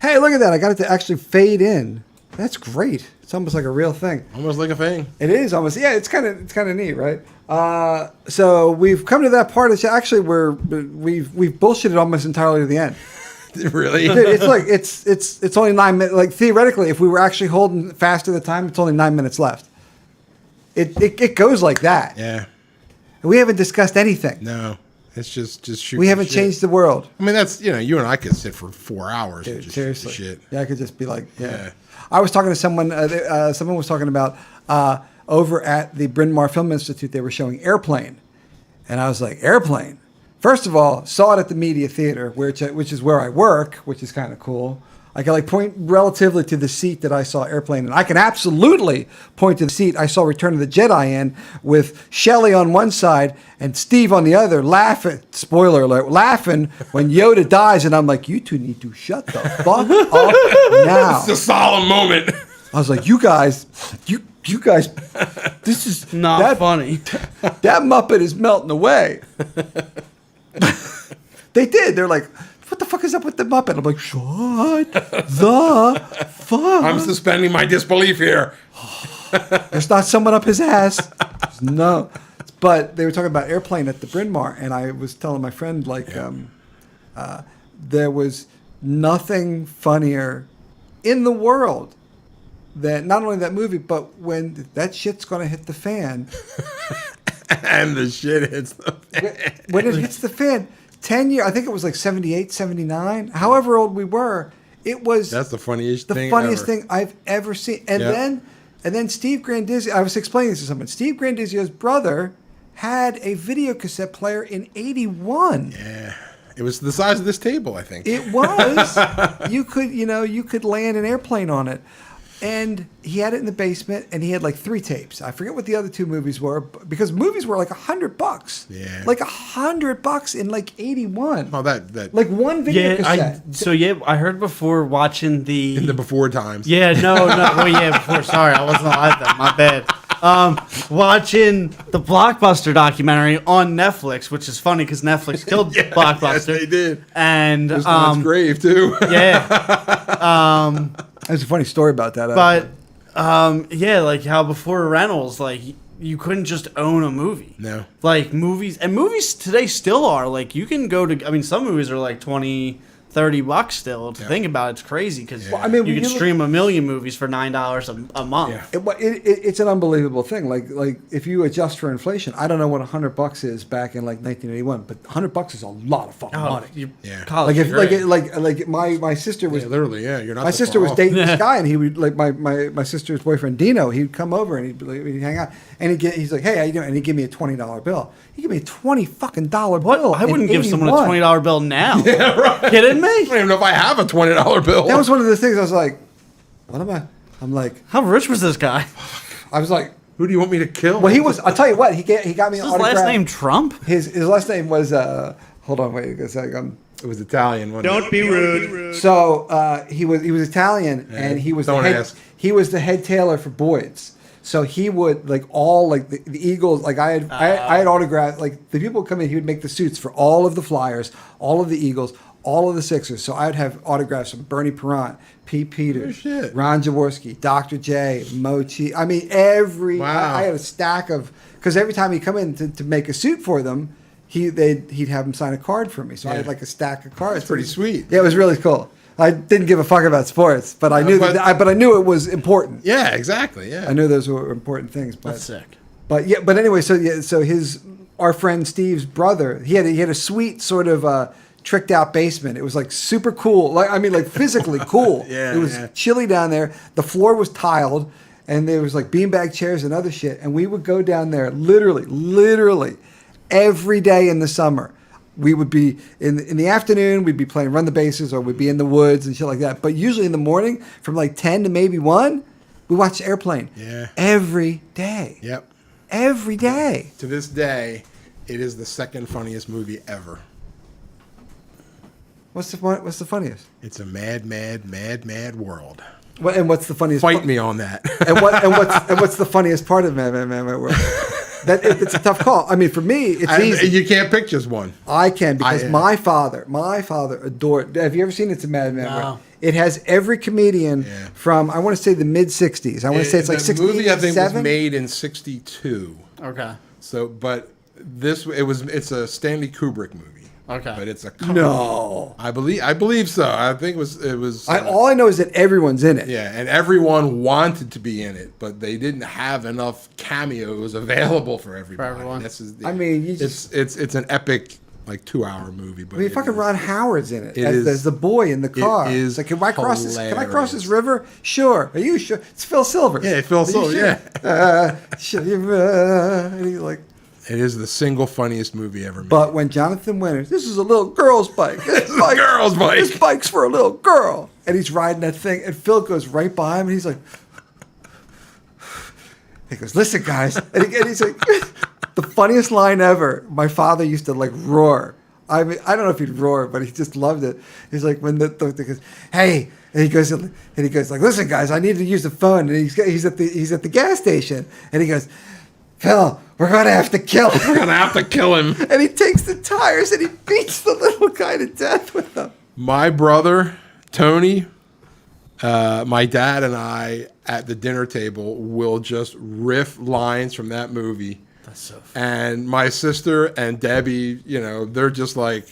Hey, look at that! I got it to actually fade in. That's great. It's almost like a real thing. Almost like a thing. It is almost, yeah. It's kind of neat, right? So we've come to that part. It's actually we've bullshitted almost entirely to the end. Really? Dude, it's like it's only 9 minutes. Like theoretically, if we were actually holding fast to the time, it's only 9 minutes left. It goes like that. Yeah. And we haven't discussed anything. No. It's just shoot. We the haven't shit. changed the world. I mean, that's, you and I could sit for 4 hours and Dude, just seriously. shoot the shit. Yeah, I could just be like, yeah. Yeah. I was talking to someone. Someone was talking about over at the Bryn Mawr Film Institute. They were showing Airplane, and I was like, Airplane. First of all, saw it at the Media Theater, which is where I work, which is kind of cool. I can like point relatively to the seat that I saw Airplane in. I can absolutely point to the seat I saw Return of the Jedi in, with Shelley on one side and Steve on the other, laughing. Spoiler alert! Laughing when Yoda dies, and I'm like, you two need to shut the fuck up now. It's a solemn moment. I was like, you guys, this is Not funny. That Muppet is melting away. They did. They're like, what the fuck is up with the Muppet? I'm like, shut the fuck. I'm suspending my disbelief here. There's not someone up his ass. No. But they were talking about Airplane at the Bryn Mawr, and I was telling my friend, like, there was nothing funnier in the world than not only that movie, but when that shit's going to hit the fan. And the shit hits the fan. When it hits the fan, 10 years, I think it was like 78, 79, however old we were, it was That's the funniest the thing funniest ever. thing I've ever seen. And Yep. then Steve Grandizio, I was explaining this to someone. Steve Grandizio's brother had a video cassette player in 81. Yeah. It was the size of this table, I think. It was. You could land an airplane on it. And he had it in the basement, and he had like 3 tapes. I forget what the other 2 movies were, because movies were like $100. Yeah. Like $100 in like 81. Oh, that Like one video Yeah, cassette. I heard before watching the in the before times. Yeah, no. Well, yeah, before. Sorry, I wasn't alive then. My bad. Watching the Blockbuster documentary on Netflix, which is funny because Netflix killed Blockbuster. Yes, they did. And It was on its grave too. yeah, There's a funny story about that. but yeah, like how before rentals, like you couldn't just own a movie. No. Like movies today still are like you can go to. I mean, some movies are like $20-$30 still. To think about it's crazy because Well, I mean, you when can you stream a million movies for $9 a month. Yeah. It's an unbelievable thing. Like if you adjust for inflation, I don't know what $100 is back in like 1981, but $100 is a lot of fucking money. Yeah. College Like if degree. like my sister was Yeah, literally, yeah. You're not my that sister far was off. dating this guy, and he would like my sister's boyfriend Dino. He'd come over and he'd hang out, and he's like, "Hey, how you doing?" And he'd give me a $20 bill. He gave me a $20 bill. What? I wouldn't in give someone a 81. $20 bill now. Yeah, right. Kidding me? I don't even know if I have a $20 bill. That was one of the things I was like, "What am I?" I'm like, How rich was this guy? I was like, Who do you want me to kill? well, he was. I'll tell you what. He got me Is an his autograph. last name Trump? His last name was. Hold on, wait a second. It was Italian. Wasn't it? Be rude. So he was Italian, and he was Don't the head, ask. he was the head tailor for Boyd's. So he would like all like the Eagles. Like I had autographed. Like the people would come in, he would make the suits for all of the Flyers, all of the Eagles, all of the Sixers. So I would have autographs from Bernie Perrant, Pete Peters, shit. Ron Jaworski, Dr. J, Mochi. I mean Wow. I had a stack of, because every time he'd come in to make a suit for them, he'd have him sign a card for me. So I had Yeah. like a stack of cards. That's pretty sweet. Yeah, it was really cool. I didn't give a fuck about sports, but I knew but- but I knew it was important. Yeah, exactly. Yeah. I knew those were important things. But That's sick. But yeah, but anyway, so our friend Steve's brother, he had a sweet sort of tricked out basement. It was like super cool. Like physically cool. Yeah, It was yeah. chilly down there. The floor was tiled, and there was like beanbag chairs and other shit. And we would go down there literally every day in the summer. We would be in the afternoon, we'd be playing run the bases, or we'd be in the woods and shit like that. But usually in the morning, from like 10 to maybe 1, we watched Airplane. Yeah. Every day. Yep. Every day. To this day, it is the second funniest movie ever. What's the funniest? It's a mad world. And what's the funniest? Fight me on that. And what's the funniest part of Mad World? It's a tough call. I mean, for me, it's easy. You can't pick just one. I can because I- my father adored. Have you ever seen It's a Mad No. World? It has every comedian Yeah. from I want to say the mid '60s. I want to say it's like the movie I think was 67. made in '62. Okay. So, but it's a Stanley Kubrick movie. Okay. But it's a comedy. No, I believe so. I think it was. all I know is that everyone's in it. Yeah, and everyone wanted to be in it, but they didn't have enough cameos available for everybody. everyone. I mean, you it's an epic like 2-hour movie. But I mean, it fucking is- Ron Howard's in it. It as is- the boy in the car. is It's like, can I cross this? Can I cross this hilarious. river? Sure. Are you sure? It's Phil Silvers. Yeah, Phil Are you Silvers, sure? yeah. And he's like, It is the single funniest movie ever made. but when Jonathan Winters, this is a little girl's bike. This bike girl's bike. This bike's for a little girl. And he's riding that thing, and Phil goes right by him, and he's like, he goes, listen, guys. And he's like, the funniest line ever. My father used to like roar. I mean, I don't know if he'd roar, but he just loved it. He's like, when the goes, hey, and he goes like, listen, guys, I need to use the phone. And he's at the gas station, and he goes, Phil, we're gonna have to kill him. We're gonna have to kill him. And he takes the tires and he beats the little guy to death with them. My brother Tony, my dad and I at the dinner table will just riff lines from that movie. That's so funny. And my sister and Debbie, they're just like.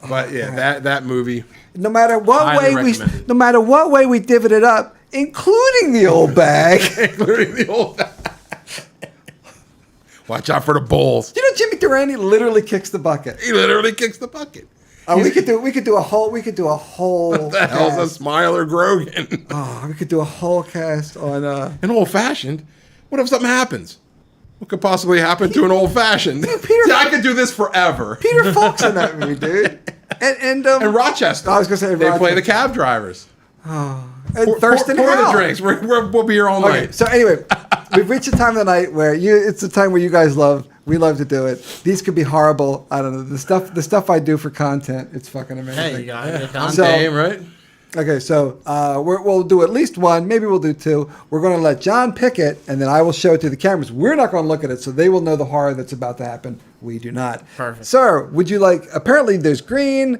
But yeah, that movie. No matter what Highly way we, recommended. no matter what way we divvied it up, including the old bag. Including the old. Watch out for the bulls. You know, Jimmy Durante literally kicks the bucket. He literally kicks the bucket. We could do a whole. What the hell's a Smiler Grogan? Oh, we could do a whole cast on. An old fashioned. What if something happens? What could possibly happen to an old fashioned? Peter- I could do this forever. Peter Falk's in that movie, dude. And And Rochester. I was gonna say they play Rochester. the cab drivers. and Pour Thurston the Howell. drinks. We'll be here all Okay, night. so anyway, we've reached the time of the night where it's the time where you guys love. We love to do it. These could be horrible. I don't know the stuff I do for content. It's fucking amazing. Hey, you got it. I'm So- game, right? Okay, so we'll do at least one. Maybe we'll do two. We're going to let John pick it, and then I will show it to the cameras. We're not going to look at it, so they will know the horror that's about to happen. We do not. Perfect. Sir, would you like? Apparently, there's green,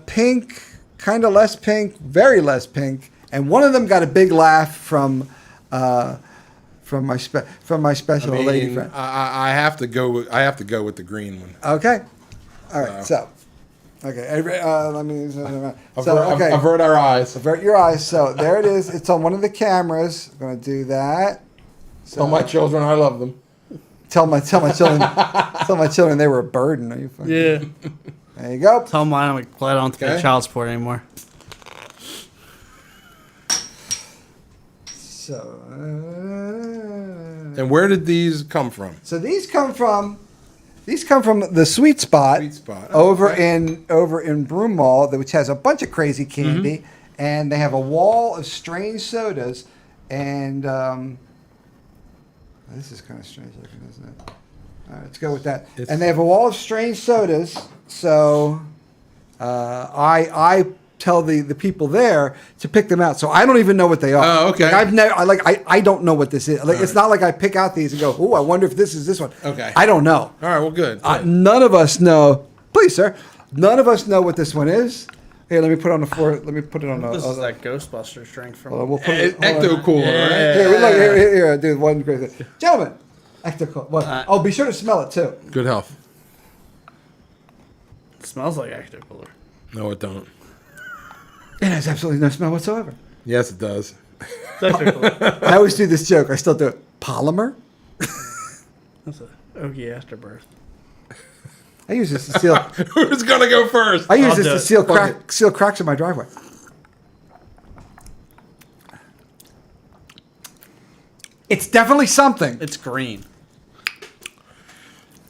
pink, kind of less pink, very less pink, and one of them got a big laugh from my special lady friend. I have to go. With the green one. Okay. All right. So. Okay. Let me. Avert our eyes. Avert your eyes. So there it is. It's on one of the cameras. I'm gonna do that. Tell my children I love them. Tell my children. Tell my children they were a burden. Are you fucking? Yeah. There you go. Tell mine I'm glad I don't have to pay Okay. child support anymore. So. And where did these come from? So these come from the Sweet Spot. Sweet Spot. Over Okay. in Broome Mall, which has a bunch of crazy candy, Mm-hmm. and they have a wall of strange sodas, and this is kind of strange looking, isn't it? All right, let's go with that. And they have a wall of strange sodas. So I tell the people there to pick them out. So I don't even know what they are. Oh, okay. I don't know what this is. Like it's not like I pick out these and go, oh, I wonder if this is this one. Okay. I don't know. All right. Well, good. None of us know. Please, sir. None of us know what this one is. Here, let me put it on the floor. Let me put it on the. This is that Ghostbusters drink from. We'll put it. Ecto Cooler. Right? Here, look, here, dude. One great thing. Gentlemen, Ecto Cooler. Oh, be sure to smell it too. Good health. It smells like Ecto Cooler. No, it don't. It has absolutely no smell whatsoever. Yes, it does. Ecto Cooler. I always do this joke. I still do it. Polymer. That's a Okie Afterbirth. I use this to seal. Who's gonna go first? I use I'll this do to it. seal cracks in my driveway. It's definitely something. It's green.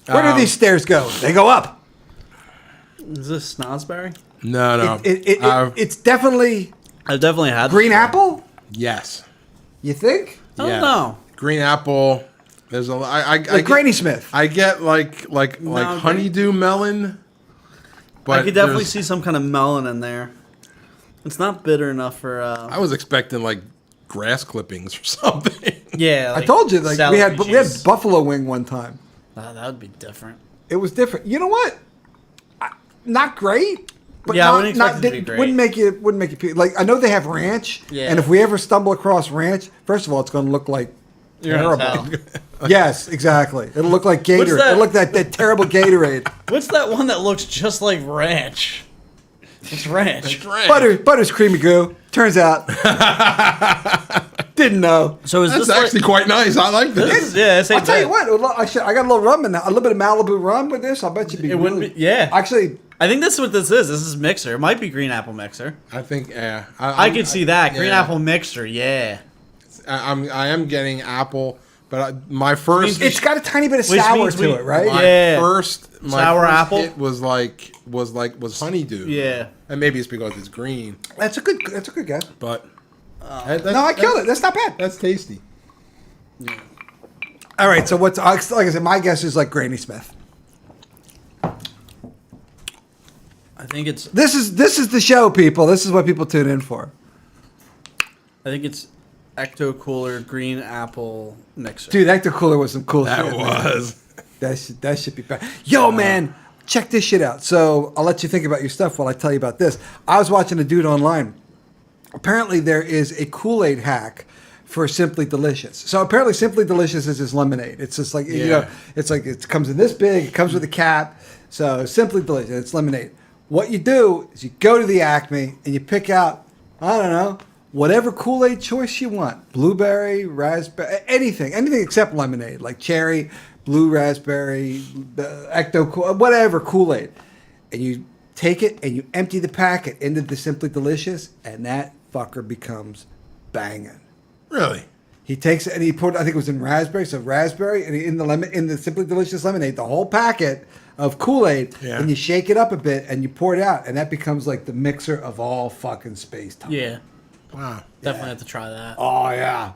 Where do these stairs go? They go up. Is this Snosberry? No. It's definitely I've definitely had green this. apple. Yes. You think? I don't know. Green apple. There's a. Like Granny Smith. I get like honeydew melon. But I could definitely there's- see some kind of melon in there. It's not bitter enough for. I was expecting like grass clippings or something. Yeah, I told you, like we had cheese. buffalo wing one time. That would be different. It was different. You know what? Not great. But Yeah, I not, wouldn't expect it to be great. Wouldn't make you like. I know they have ranch, Yeah. and if we ever stumble across ranch, first of all, it's going to look like You're gonna terrible. tell. Yes, exactly. It'll look like Gatorade. that? It'll look like that terrible Gatorade. What's that one that looks just like ranch? It's ranch. Butter's creamy goo. Turns out, didn't know. So is That's this actually quite nice. I like This this. is, yeah, this I'll ain't tell you bad. what. I got a little rum in that. A little bit of Malibu rum with this. I bet you'd be. It wouldn't really- be. Yeah. Actually, I think that's what this is. This is mixer. It might be green apple mixer. I think. Yeah. I could see that green yeah. apple mixer. Yeah. I am getting apple, but my first. it's got a tiny bit of Which sour means to we- it, right? My Yeah. first Sour apple? hit was honeydew. Yeah. And maybe it's because it's green, That's a good guess. but No, I killed it. That's not bad. That's tasty. All right. So what's like I said, my guess is like Granny Smith. I think it's This is the show, people. This is what people tune in for. Ecto Cooler green apple mixer. Dude, Ecto Cooler was some cool That shit. Man. was. That should be bad. Yo, man, check this shit out. So I'll let you think about your stuff while I tell you about this. I was watching a dude online. Apparently there is a Kool-Aid hack for Simply Delicious. So apparently Simply Delicious is this lemonade. It's just like, you know, it's like it comes in this big, it comes with a cap. So Simply Delicious, it's lemonade. What you do is you go to the Acme and you pick out, I don't know, whatever Kool-Aid choice you want. Blueberry, raspberry, anything except lemonade, like cherry, blue raspberry, ecto, whatever Kool-Aid. And you take it and you empty the packet into the Simply Delicious, and that fucker becomes banging. Really? He takes it and he put, I think it was in raspberry, so raspberry, and in the Simply Delicious lemonade, the whole packet of Kool-Aid, and you shake it up a bit and you pour it out, and that becomes like the mixer of all fucking space time. Yeah. Wow. Definitely have to try that. Oh yeah.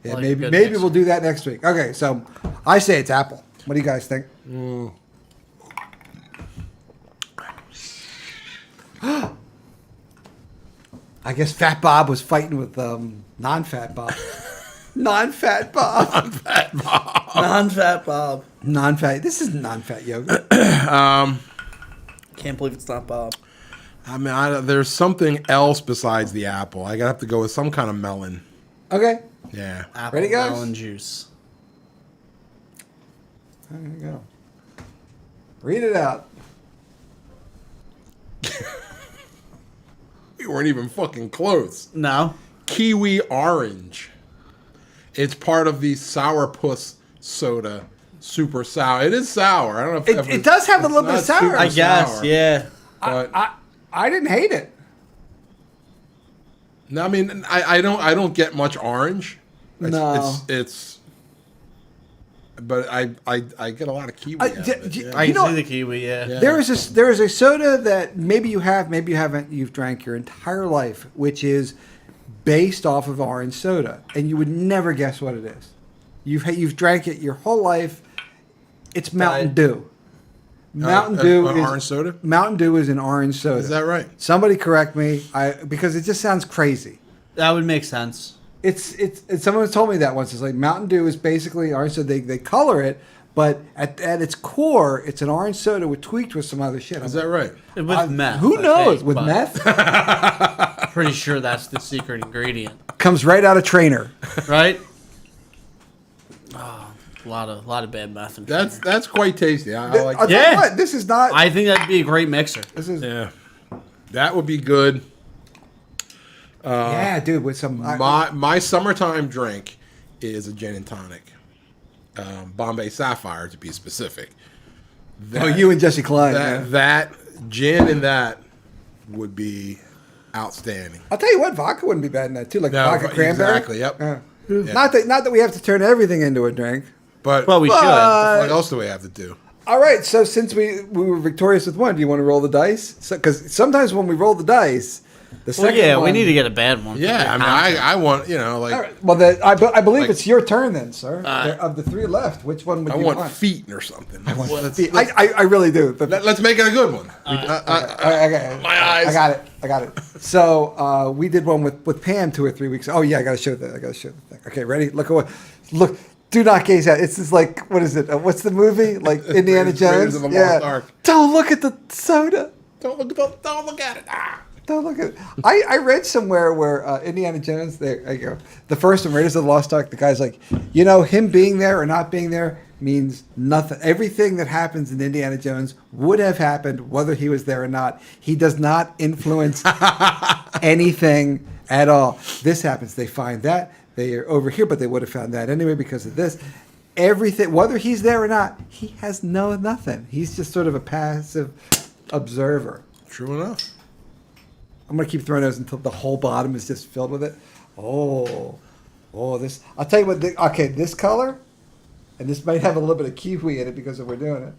Yeah, Like maybe good maybe mixer. we'll do that next week. Okay, so I say it's apple. What do you guys think? I guess Fat Bob was fighting with non-fat Bob. Non-fat Bob. Non-fat Bob. Non-fat. This is non-fat yogurt. Can't believe it's not Bob. I mean, there's something else besides the apple. I gotta have to go with some kind of melon. Okay. Yeah. Apple Ready, guys? melon juice. There you go. Read it out. We weren't even fucking close. No. Kiwi orange. It's part of the Sourpuss soda. Super sour. It is sour. I don't know if It does have a it's little bit not of sour. super I guess, sour, yeah. But I didn't hate it. no, I mean, I don't get much orange. It's but I get a lot of kiwi. Out of it, yeah. I You can know- see the kiwi, yeah. There is a soda that maybe you have, maybe you haven't, you've drank your entire life, which is based off of orange soda, and you would never guess what it is. You've drank it your whole life. It's Mountain Dew. Mountain Dew is orange soda. Mountain Dew is an orange soda. Is that right? Somebody correct me, because it just sounds crazy. That would make sense. It's someone told me that once. It's like Mountain Dew is basically orange soda. They color it, but at its core, it's an orange soda tweaked with some other shit. Is that right? With meth. Who I knows? think, With but meth, Pretty sure that's the secret ingredient. comes right out of Trainer. Right? Oh, a lot of bad meth. In That's quite tasty. I like. I'll tell you Yeah. what, this is not. I think that'd be a great mixer. This is Yeah, that would be good. yeah, dude. With some My summertime drink is a gin and tonic, Bombay Sapphire to be specific. you and Jesse Klein. man. That gin and that would be outstanding. I'll tell you what, vodka wouldn't be bad in that too. Like vodka cranberry. Exactly. Yep. Yeah. Yeah. Not that we have to turn everything into a drink. But Well, we should. what else do we have to do? All right, so since we were victorious with one, do you want to roll the dice? Because sometimes when we roll the dice, the Well, second yeah, one, we need to get a bad one. Yeah, I mean, I want like All right, well, I believe Like- it's your turn then, sir. Of the three left, which one would I you want want? feet or something. I really do. But Let's make it a good one. okay, My eyes. I got it. So we did one with Pam 2 or 3 weeks. Oh yeah, I got to show the thing. Okay, ready? Look. Do not gaze at it. It's just like, what is it? What's the movie? Like Indiana Raiders Jones? of the Lost Ark. Don't look at the soda. Don't look at it. Ah. Don't look at it. I read somewhere where Indiana Jones, there you go. The first one, Raiders of the Lost Ark, the guy's like, him being there or not being there means nothing. Everything that happens in Indiana Jones would have happened whether he was there or not. He does not influence anything at all. This happens. They find that. They are over here, but they would have found that anyway because of this. Everything, whether he's there or not, he has nothing. He's just sort of a passive observer. True enough. I'm gonna keep throwing those until the whole bottom is just filled with it. Oh, this. I'll tell you what. This color, and this might have a little bit of kiwi in it because we're doing it.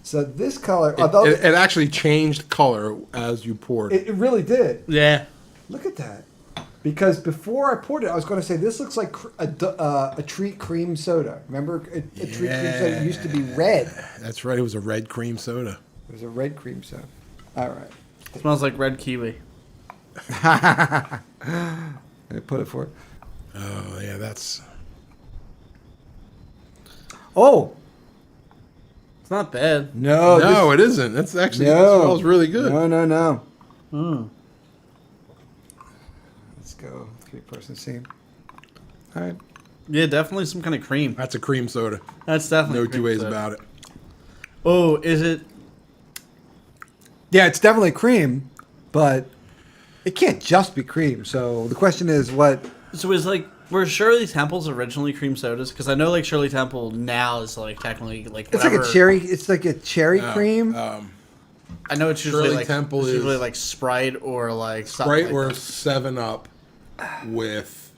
So this color, although It actually changed color as you poured. it really did. Yeah. Look at that. Because before I poured it, I was going to say this looks like a treat cream soda. Remember, a treat cream soda used to be red. That's right. It was a red cream soda. It was a red cream soda. All right. Smells like red kiwi. Let me put it for it. Oh yeah, that's. Oh, It's not bad. No, it isn't. It's actually it smells really good. No. Let's go. 3-person scene. All right. Yeah, definitely some kind of cream. That's a cream soda. That's definitely No cream two ways soda. about it. Oh, is it? Yeah, it's definitely cream, but it can't just be cream. So the question is, what? So is like were Shirley Temple's originally cream sodas? Because I know like Shirley Temple now is like technically like It's whatever. like a cherry. It's like a cherry cream. I know it's usually Shirley like Temple it's usually is like Sprite or like Sprite something or like 7-Up with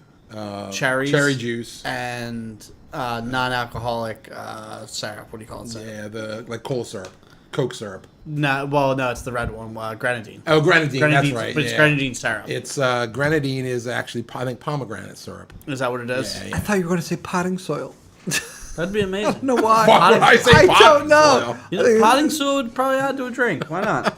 cherries, cherry juice. and non-alcoholic syrup. What do you call it? Syrup? Yeah, the like cola syrup, Coke syrup. No, well, no, it's the red one, grenadine. Oh, grenadine. That's Grenadine's- right. But it's yeah. grenadine syrup. It's grenadine is actually I think pomegranate syrup. Is that what it is? Yeah, I yeah. thought you were going to say potting soil. That'd be amazing. I don't know why. Why would I say I don't potting know. soil? You know, potting soil would probably add to a drink. Why not?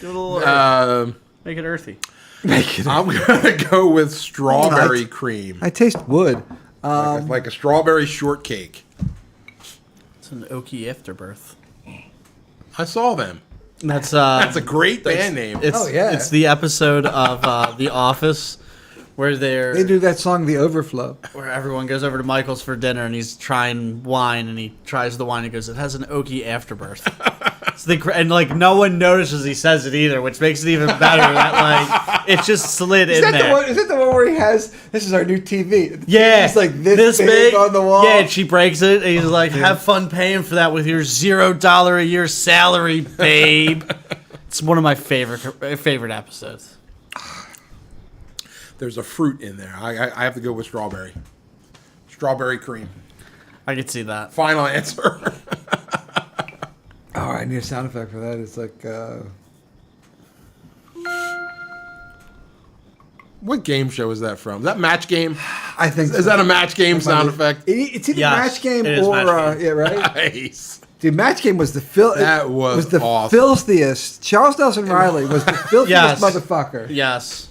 Do a little make it earthy. I'm gonna go with strawberry cream, I taste wood. like a strawberry shortcake. It's an oaky afterbirth. I saw them. That's That's a great band name. It's, Oh, yeah. It's the episode of The Office where They do that song, "The Overflow." where everyone goes over to Michael's for dinner and he's trying wine and he tries the wine and goes, "It has an oaky afterbirth." And like no one notices he says it either, which makes it even better. That like it just slid in there. Is that the one where he has? This is our new TV. Yeah, it's like this big on the wall. Yeah, and she breaks it, and he's like, "Have fun paying for that with your $0 a year salary, babe." It's one of my favorite episodes. There's a fruit in there. I have to go with strawberry. Strawberry cream. I could see that. Final answer. Oh, I need a sound effect for that. It's like. What game show is that from? Is that Match Game? I think. Is that a Match Game sound effect? It's either Yes, Match Game it is or Match Game. yeah, right. Nice. Dude, Match Game was the That was the awesome. filthiest. Charles Nelson Riley was the filthiest Yes. motherfucker. Yes.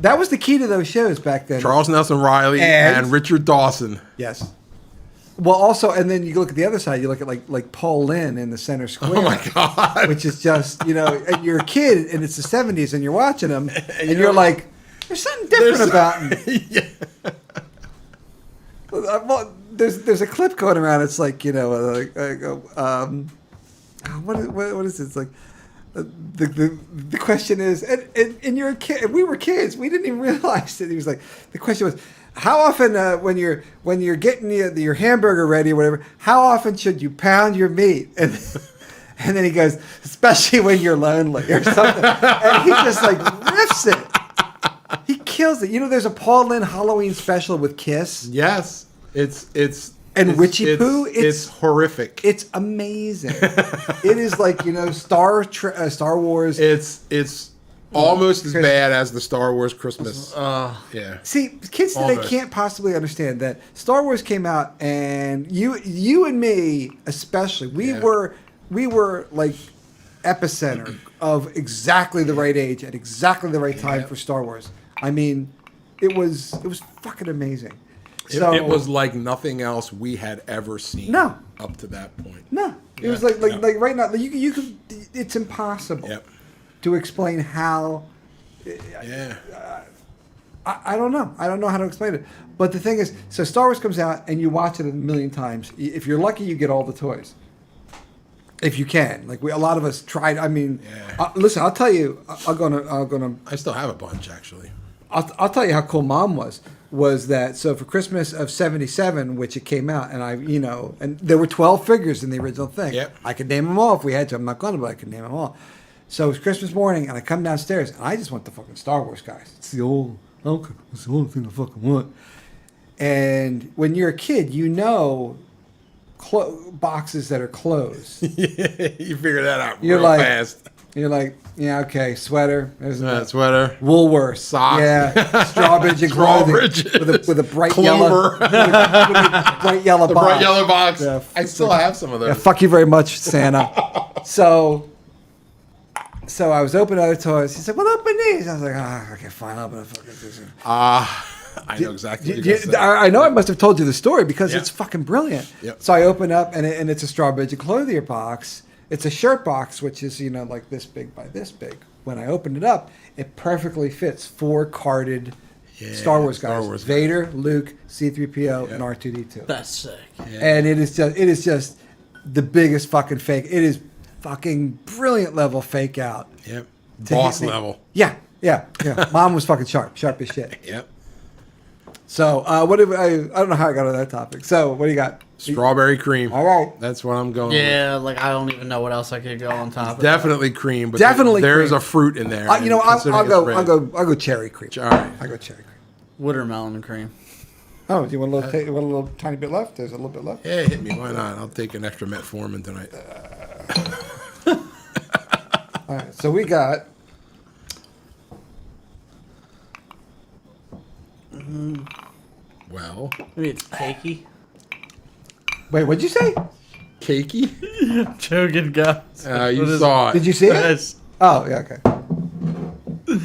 That was the key to those shows back then. Charles Nelson Riley And- and Richard Dawson. Yes. Well, also, and then you look at the other side. You look at like Paul Lynn in the center square. Oh my God. Which is just and you're a kid and it's the '70s and you're watching them and you're like, there's something different about him. Yeah. Well, there's a clip going around. It's like what is it? It's like the question is, and you're a kid. And we were kids. We didn't even realize it. He was like, the question was, how often when you're getting your hamburger ready or whatever, how often should you pound your meat? And then he goes, especially when you're lonely or something. And he just like riffs it. He kills it. There's a Paul Lynn Halloween special with Kiss. Yes. It's Witchy Poo. It's horrific. It's amazing. It is like Star Wars. It's almost as bad as the Star Wars Christmas. Yeah. See, kids today Almost. can't possibly understand that Star Wars came out, and you and me especially, we were like epicenter of exactly the right age at exactly the right time for Star Wars. I mean, it was fucking amazing. So It was like nothing else we had ever seen. No. Up to that point. no, it Yeah, was like yeah. right now you could. It's impossible Yep. to explain how. Yeah. I don't know. I don't know how to explain it. But the thing is, so Star Wars comes out and you watch it a million times. If you're lucky, you get all the toys. If you can, like a lot of us tried. I mean, Yeah. listen, I'll tell you. I'm gonna. I still have a bunch actually. I'll tell you how cool Mom was that. So for Christmas of '77, which it came out, and and there were 12 figures in the original thing. Yep. I could name them all if we had to. I'm not gonna, but I could name them all. So it was Christmas morning, and I come downstairs, and I just want the fucking Star Wars guys. It's the only thing I fucking want. And when you're a kid, boxes that are closed. You figure that out You're real like- fast. You're like, yeah, okay, sweater. There's that. Sweater. Woolworths. Socks. Yeah. Strawbridge and clothing. Strawbridge. With a bright Clover. yellow. with a bright yellow The box. bright yellow box. Yeah. I still have some of those. Yeah, fuck you very much, Santa. So I was opening other toys. He said, well, open these. I was like, okay, fine, I'll open a fucking thing. I know exactly what you're gonna say. I know I must have told you the story because Yeah. it's fucking brilliant. Yep. So I open up and it's a Strawberry Clothier box. It's a shirt box, which is, like this big by this big. When I opened it up, it perfectly fits 4 carded Star Wars guys. Vader, Luke, C-3PO, and R2-D2. That's sick. Yeah. And it is just the biggest fucking fake. It is fucking brilliant level fake out. Yep. To Boss hit me. level. Yeah. Mom was fucking sharp as shit. Yep. So what did I don't know how I got on that topic. So what do you got? Strawberry cream. All right. That's what I'm going Yeah, like I don't even know what else I could go on top with. of. Definitely cream, but Definitely there's cream. a fruit in there. I'll considering it's red. go cherry cream. All right. I go cherry cream. Watermelon and cream. Oh, do you want a little tiny bit left? There's a little bit left. Yeah, hit me. Why not? I'll take an extra metformin tonight. All right. So we got. Well, Maybe it's cakey. Wait, what'd you say? cakey. Joking, guys. You saw it. Did you see it? Yes. Oh, yeah. Okay.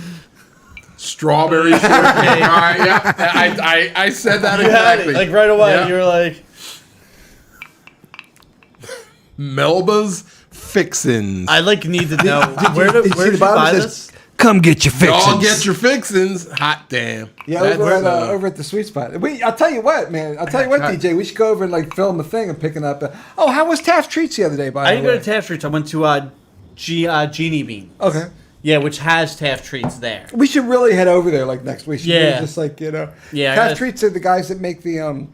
Strawberry shortcake. All right, yeah. I said that exactly. Like right away, Yeah. you were like, Melba's Fixins. I like need to know did where you see did the you bottom buy says- this? Come get your fixins. Y'all get your fixins. Hot damn. Yeah, That's, over at the sweet spot. I'll tell you what, man. I'll tell you what, DJ. We should go over and like film the thing and picking up. How was Taft Treats the other day? By I the didn't way, go to Taft Treats. I went to Genie Bean. Okay. Yeah, which has Taft Treats there. We should really head over there like next week. Should really Yeah. just like Yeah, Taft gotta- Treats are the guys that make the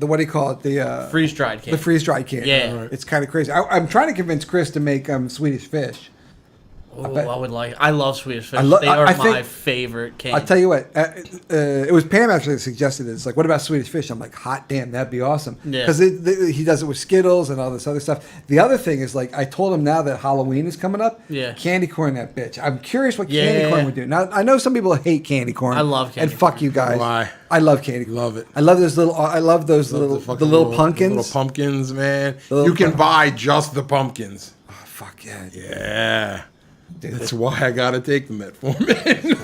what do you call it? The Freeze dried cake. the freeze dried candy. Yeah. It's kind of crazy. I'm trying to convince Chris to make Swedish fish. Oh, bet- I would like. I love Swedish fish. lo- They are I my think- favorite cake. I'll tell you what. It was Pam actually that suggested it. It's like, what about Swedish fish? I'm like, hot damn, that'd be awesome. Yeah. Because he does it with Skittles and all this other stuff. The other thing is like, I told him now that Halloween is coming up. Yeah. Candy corn that bitch. I'm curious what candy Yeah. corn would do. Now I know some people hate candy corn. I love candy and fuck corn. you guys. Why? I love candy corn. Love it. I love those little. I love those Love little fucking little pumpkins. Little pumpkins, man. The little You can pump- buy just the pumpkins. Oh, fuck yeah. Yeah. Dude, That's why I gotta take the metformin.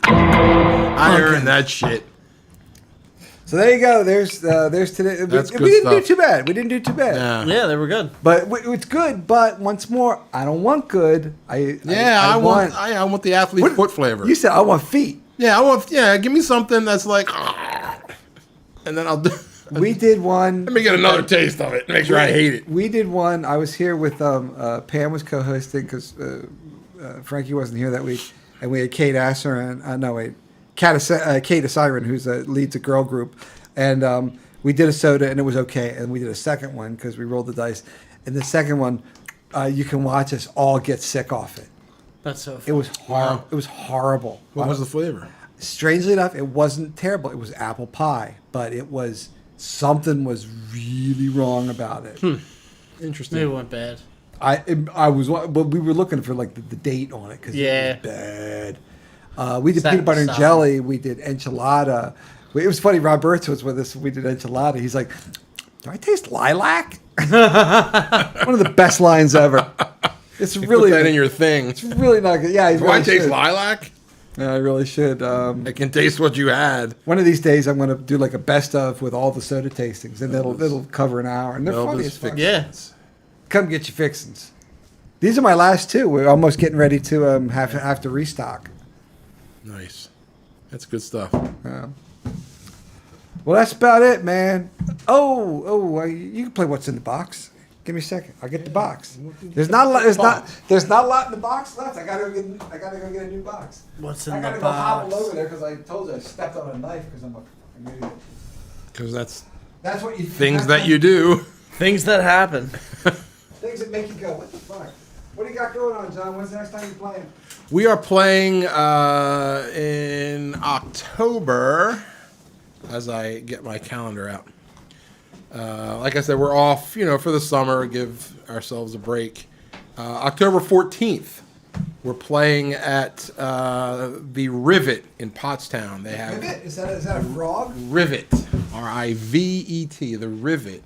I earned that shit. So there you go. There's today. That's we good didn't do stuff. too bad. We didn't do too bad. Yeah. yeah, they were good. But it's good. But once more, I don't want good. I want the athlete What- foot flavor. You said I want feet. Give me something that's like, and then I'll do. We did one. Let me get another taste of it. Make sure I hate it. We did one. I was here with Pam was co-hosting because Frankie wasn't here that week, and we had Kate Asser and Kate Asiron, who's leads a girl group, and we did a soda and it was okay, and we did a second one because we rolled the dice, and the second one, you can watch us all get sick off it. That's so. Fun. It was Wow. It was horrible. What was the flavor? Strangely enough, it wasn't terrible. It was apple pie, but it was something was really wrong about it. Interesting. Maybe it went bad. I was, but we were looking for like the date on it because Yeah. it was bad. We did Sad- peanut butter and sad. jelly. We did enchilada. It was funny. Rob Burtz was with us. We did enchilada. He's like, "Do I taste lilac?" One of the best lines ever. It's really Put that in your thing. It's really not good. Yeah, Do I taste lilac? Yeah, I really should. I can taste what you had. One of these days, I'm going to do like a best of with all the soda tastings, and it'll cover an hour. And they're Melba's funny as fuck. Fixins. Yeah. Come get your fixins. These are my last two. We're almost getting ready to have to restock. Nice. That's good stuff. Well, that's about it, man. You can play what's in the box. Give me a second. I'll get the box. There's not a lot. There's not a lot in the box left. I gotta go get a new box. What's in I the gotta go hobble box? over there because I told you I stepped on a knife because I'm a fucking idiot. Because that's That's what you things that you do. Things that happen. things that make you go, what the fuck? What do you got going on, John? When's the next time you're playing? We are playing in October, as I get my calendar out. Like I said, we're off, for the summer, give ourselves a break. October 14th, we're playing at the Rivet in Pottstown. They have Rivet? Is that a frog? Rivet, R-I-V-E-T, the Rivet,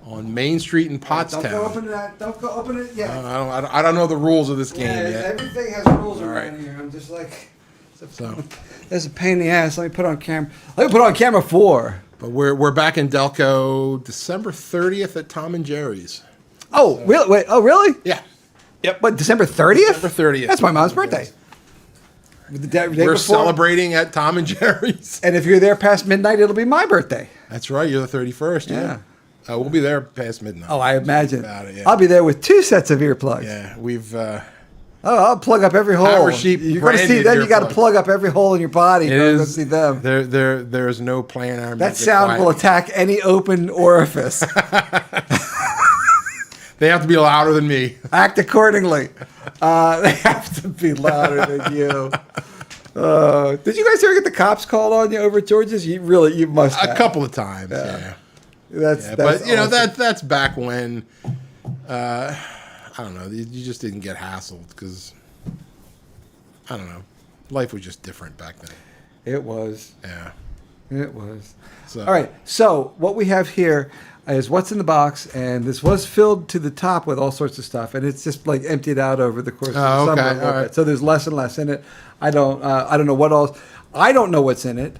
on Main Street in Pottstown. Don't go open that. Don't go open it yet. I don't know the rules of this game Yeah, yet. everything has rules All around right. here. I'm just like, So, That's a pain in the ass. Let me put on camera. Let me put on camera 4. but we're back in Delco December 30th at Tom and Jerry's. Oh, really? Wait. Oh, really? Yeah. What? December 30th? December 30th. That's my mom's birthday. The day We're before. celebrating at Tom and Jerry's. And if you're there past midnight, it'll be my birthday. That's right. You're the 31st. Yeah. We'll be there past midnight. Oh, I imagine. About it, yeah. I'll be there with 2 sets of earplugs. Yeah, we've. I'll plug up every hole. Power sheep You're going to see branded them. You got to earplugs. plug up every hole in your body. It You're going to is. see them. There is no plan. That sound will attack any open orifice. They have to be louder than me. Act accordingly. They have to be louder than you. Did you guys ever get the cops called on you over at George's? You must have. A couple of times. Yeah. That's But you know awesome. that's back when. I don't know. You just didn't get hassled because. I don't know. Life was just different back then. It was. Yeah. It was. So, All right. So what we have here is what's in the box, and this was filled to the top with all sorts of stuff, and it's just like emptied out over the course of the Oh, summer. okay. a little All right. bit. So there's less and less in it. I don't know what else. I don't know what's in it.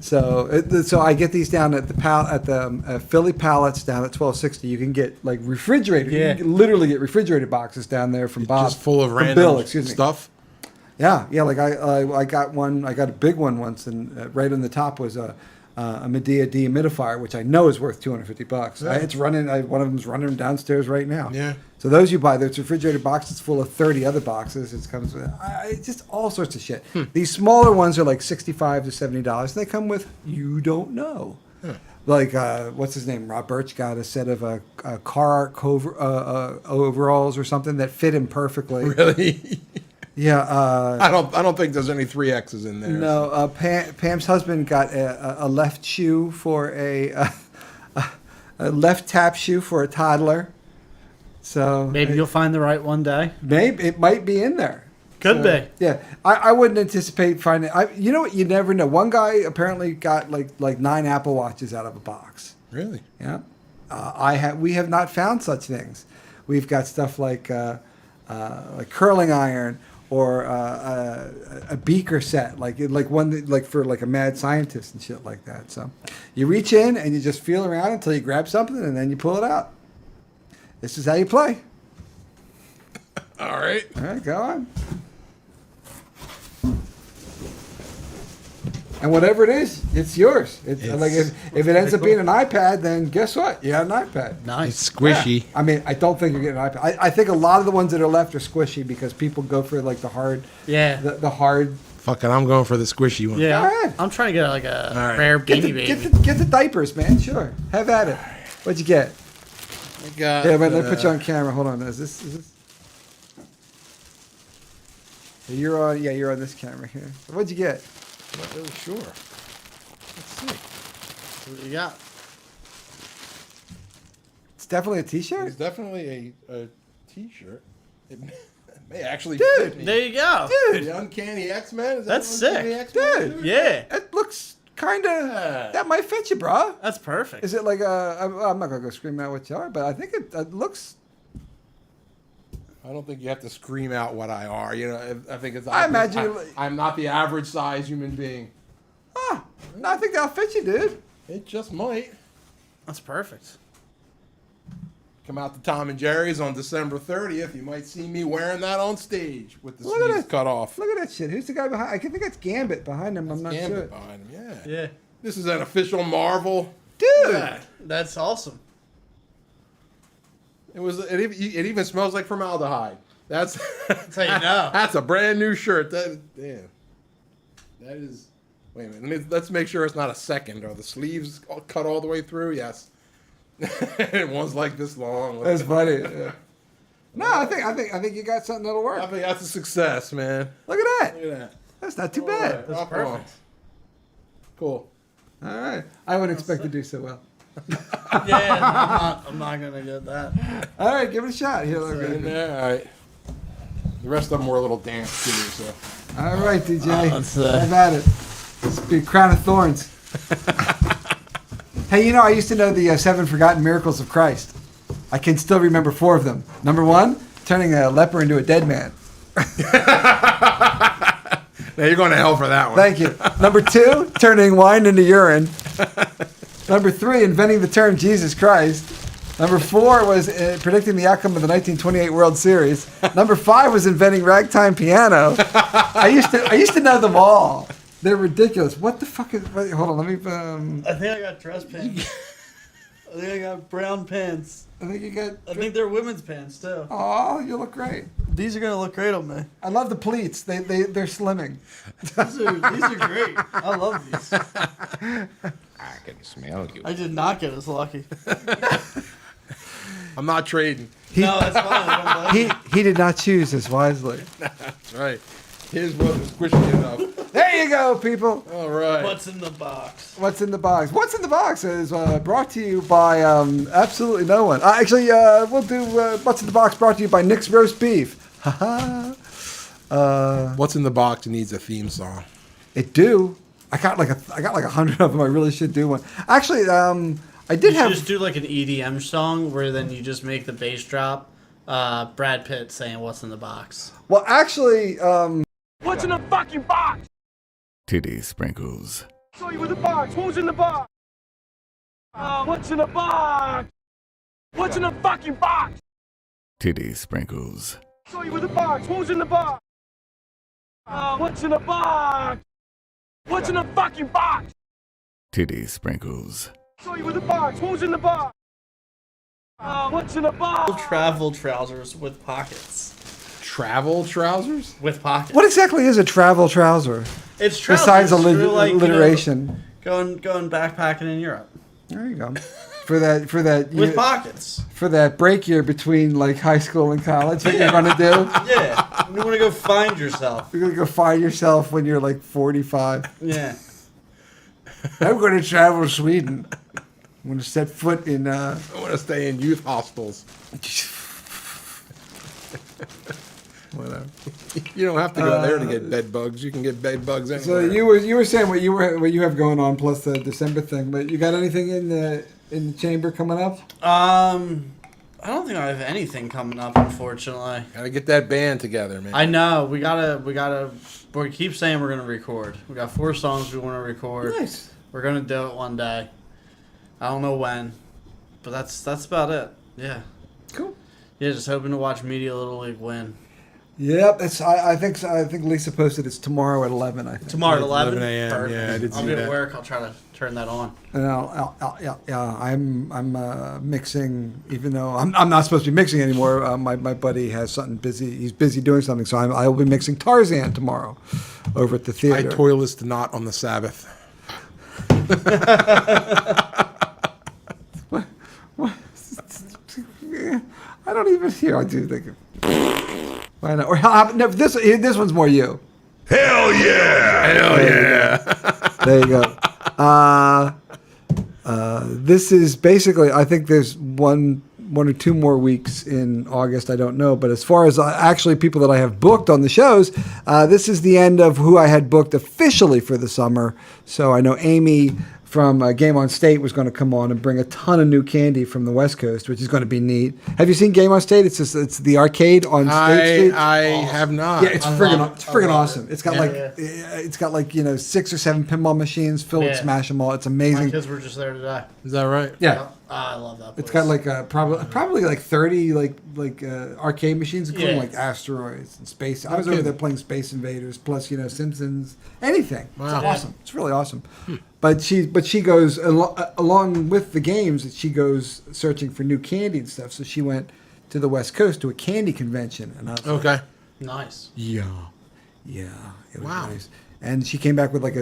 So I get these down at the Philly Pallets down at 1260. You can get like refrigerated. Yeah. You can literally get refrigerated boxes down there from Bob. just full of from random Bill, excuse me. stuff. Yeah. Like I got one. I got a big one once, and right on the top was a Medea dehumidifier, which I know is worth $250. Yeah. It's running. One of them's running downstairs right now. Yeah. So those you buy, there's refrigerated boxes full of 30 other boxes. It comes with just all sorts of shit. These smaller ones are like $65 to $70. And they come with you don't know. Like what's his name? Rob Birch got a set of car overalls or something that fit him perfectly. Really? Yeah. I don't think there's any 3X's in there. No, Pam's husband got a left shoe for a left tap shoe for a toddler. So Maybe you'll find the right one day. maybe it might be in there. Could be. Yeah, I wouldn't anticipate finding. You know what? You never know. One guy apparently got like 9 Apple Watches out of a box. Really? Yeah, we have not found such things. We've got stuff like curling iron or a beaker set, like one like for like a mad scientist and shit like that. So you reach in and you just feel around until you grab something and then you pull it out. This is how you play. All right. All right, go on. And whatever it is, it's yours. It's like if it ends up being an iPad, then guess what? You got an iPad. Nice. It's squishy. Yeah. I mean, I don't think you're getting an iPad. I think a lot of the ones that are left are squishy because people go for like the hard, Yeah. the hard. Fuck it, I'm going for the squishy one. Yeah. Go ahead. I'm trying to get like a right. rare Get beanie the, baby. get the diapers, man. Sure, have at it. What'd you get? I got, Yeah, but let me put you on camera. Hold on. Is this? You're on. Yeah, you're on this camera here. What'd you get? I'm not really sure. Let's see. What do you got? It's definitely a T-shirt. It's definitely a T-shirt. It may actually Dude, fit me. There you go. Dude, The Uncanny X-Men? Is That's that Uncanny sick. X-Men? Dude. Yeah. it looks kind of. Yeah. That might fit you, bro. That's perfect. Is it like a? I'm not gonna go scream out what you are, but I think it looks. I don't think you have to scream out what I are. You know, I think it's. I imagine you- I'm not the average size human being. No, I think that'll fit you, dude. It just might. That's perfect. Come out to Tom and Jerry's on December 30th. You might see me wearing that on stage with the Look at sleeves it. cut off. Look at that shit. Who's the guy behind? I think that's Gambit behind him. I'm not Gambit sure. behind him. Yeah. Yeah. This is an official Marvel. Dude. Yeah. That's awesome. It even smells like formaldehyde. That's how you know. That's a brand new shirt. That is. Wait a minute. Let's make sure it's not a second. Are the sleeves cut all the way through? Yes. And one's like this long. That's funny. Yeah. No, I think you got something that'll I work. think that's a success, man. Look at that. Look at that. That's not too bad. That's Rock perfect. on. Cool. All right. I wouldn't expect to do so well. Yeah, I'm not gonna get that. All right, give it a shot. Here, look In at there. All right. The rest of them were a little damp too. So. All right, DJ. let's, Have at it. This will be a crown of thorns. Hey, you know, I used to know the 7 forgotten miracles of Christ. I can still remember 4 of them. Number 1, turning a leper into a dead man. Now you're going to hell for that one. Thank you. Number 2, turning wine into urine. Number 3, inventing the term Jesus Christ. Number 4 was predicting the outcome of the 1928 World Series. Number 5 was inventing ragtime piano. I used to know them all. They're ridiculous. What the fuck is? Wait, hold on, let me. I think I got dress pants. I think I got brown pants. I think you got. I think they're women's pants too. Oh, you look great. These are gonna look great on me. I love the pleats. They're slimming. These are great. I love these. I can smell you. I did not get as lucky. I'm not trading. No, that's fine. I don't blame He did not choose as wisely. That's right. His wasn't squishy enough. There you go, people. All right. What's in the box? What's in the box? What's in the box is brought to you by absolutely no one. Actually, we'll do What's in the Box brought to you by Nick's Roast Beef. Haha. What's in the box needs a theme song. It do. I got like 100 of them. I really should do one. Actually, I did You have. should just do like an EDM song where then you just make the bass drop. Brad Pitt saying "What's in the box." Well, actually, What's in the fucking box? Titty sprinkles. Show you with the box. Who's in the box? What's in the box? What's in the fucking box? Titty sprinkles. Show you with the box. Who's in the box? What's in the box? What's in the fucking box? Titty sprinkles. Show you with the box. Who's in the box? What's in the box? Travel trousers with pockets. Travel trousers? With pockets. what exactly is a travel trouser? It's trousers. Besides for, like, alliteration. Going backpacking in Europe There you go. For that with pockets. for that break year between like high school and college, what you're gonna do? Yeah, you want to go find yourself. You're gonna go find yourself when you're like 45. Yeah. I'm gonna travel to Sweden. I'm gonna set foot in. I want to stay in youth hostels. Whatever. You don't have to go there to get bed bugs. You can get bed bugs So anywhere. you were saying what you have going on plus the December thing, but you got anything in the chamber coming up? I don't think I have anything coming up, unfortunately. Gotta get that band together, man. I know we keep saying we're gonna record. We got 4 songs we want to record. Nice. We're gonna do it one day. I don't know when, but that's about it. Yeah. Cool. Yeah, just hoping to watch Media Little League win. Yep, that's. I think Lisa posted it's tomorrow at 11. I think Tomorrow at 11 a.m. Perfect. Yeah, I did see I'll be that. at work. I'll try to turn that on. And I'm mixing, even though I'm not supposed to be mixing anymore. My buddy has something busy. He's busy doing something, so I will be mixing Tarzan tomorrow, over at the I theater. toilist not on the Sabbath. What? I don't even hear. I do think. Why not? Or no, this one's more you. Hell yeah! There you go. This is basically. I think there's one or two more weeks in August. I don't know, but as far as actually people that I have booked on the shows, this is the end of who I had booked officially for the summer. So I know Amy from Game on State was going to come on and bring a ton of new candy from the West Coast, which is going to be neat. Have you seen Game on State? It's the arcade on State Street. I have not. Yeah, it's friggin' awesome. It's got Yeah. it's got 6 or 7 pinball machines. Phil would Yeah. smash them all. It's My amazing. kids were just there today. Is that right? Yeah. I love that place. It's got probably 30 arcade machines, including Yeah. like asteroids and space. I was over there playing Space Invaders, plus Simpsons, anything. Wow. It's awesome. It's really awesome. But she goes along with the games. She goes searching for new candy and stuff. So she went to the West Coast to a candy convention, and I was like, Okay. Nice. yeah, it was Wow. nice. And she came back with like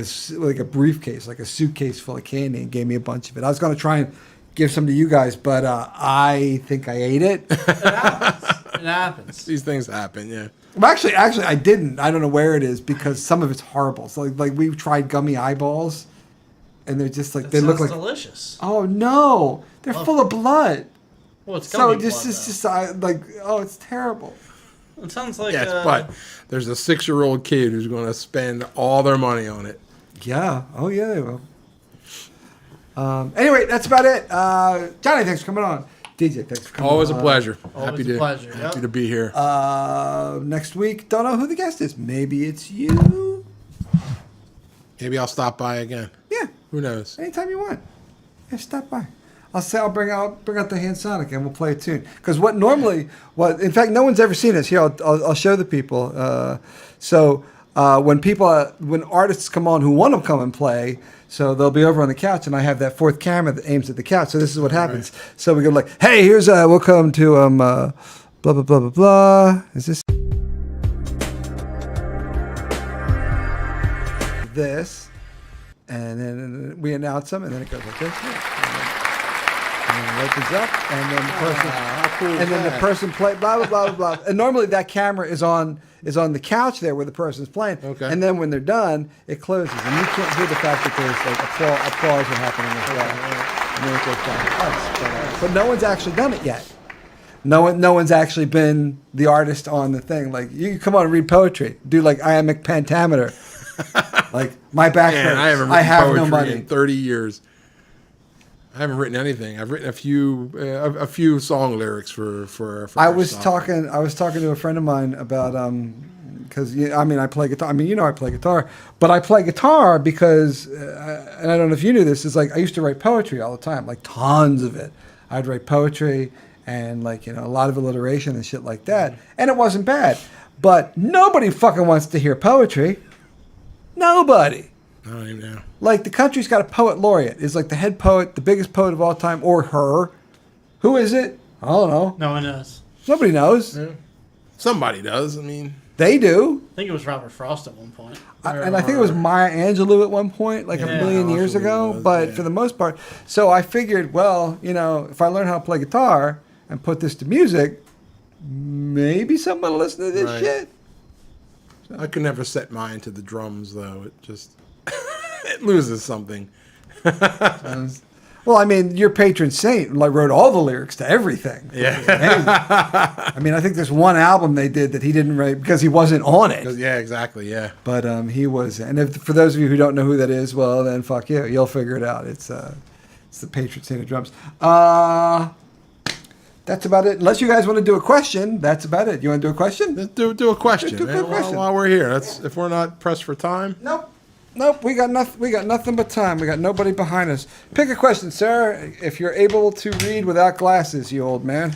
a briefcase, like a suitcase full of candy, and gave me a bunch of it. I was going to try and give some to you guys, but I think I ate it. It happens. These things happen, yeah. Well, actually, I didn't. I don't know where it is because some of it's horrible. So like we've tried gummy eyeballs, and they're just like That they look sounds like. delicious. Oh no, they're full of blood. Well, it's So gummy it's blood, just though. it's terrible. It sounds like Yes, but there's a 6-year-old kid who's going to spend all their money on it. Yeah. Oh yeah, they will. Anyway, that's about it. Johnny, thanks for coming on. DJ, thanks for coming Always on. a pleasure. Always a pleasure, Happy yep. to be here. Next week, don't know who the guest is. Maybe it's you. Maybe I'll stop by again. Yeah. Who knows? Anytime you want. Yeah, stop by. I'll bring out the hand sonic and we'll play a tune. Because in fact, no one's ever seen this. Here, I'll show the people. When artists come on who want to come and play, so they'll be over on the couch, and I have that fourth camera that aims at the couch. So this is what happens. Right. So we go like, hey, here's welcome to blah blah blah blah blah. Is this? And then we announce them, and then it goes like this. And then it opens up, and then the person play blah blah blah blah blah. And normally that camera is on the couch there where the person's playing. Okay. And then when they're done, it closes, and you can't hear the fact that there's like applause happening as well. And then it goes down. But no one's actually done it yet. No one's actually been the artist on the thing. Like, you can come on and read poetry, do like iambic pentameter. Like, my back hurts. I have poetry no money. in 30 years. I haven't written anything. I've written a few song lyrics for I was talking to a friend of mine about because I play guitar. I play guitar, but I play guitar because and I don't know if you knew this. Is like I used to write poetry all the time, like tons of it. I'd write poetry and a lot of alliteration and shit like that, and it wasn't bad. But nobody fucking wants to hear poetry. Nobody. I don't even know. Like, the country's got a poet laureate. Is like the head poet, the biggest poet of all time, or her. Who is it? I don't know. No one knows. Nobody knows. Yeah. Somebody does. They do. I think it was Robert Frost at one point. And I think it was Maya Angelou at one point, like a million years ago. But for the most part. So I figured, if I learn how to play guitar and put this to music, maybe someone will listen to this shit. So. I could never set mine to the drums, though. It just... it loses something. Well, your patron saint wrote all the lyrics to everything. Yeah. I think there's one album they did that he didn't write because he wasn't on it. Yeah, exactly. Yeah. But he was. And for those of you who don't know who that is, well, then fuck you. You'll figure it out. It's the patron saint of drums. That's about it. Unless you guys want to do a question, that's about it. You want to do a question? Let's do a question. Do a question. While we're here. If we're not pressed for time. Nope, we got nothing but time. We got nobody behind us. Pick a question, sir, if you're able to read without glasses, you old man.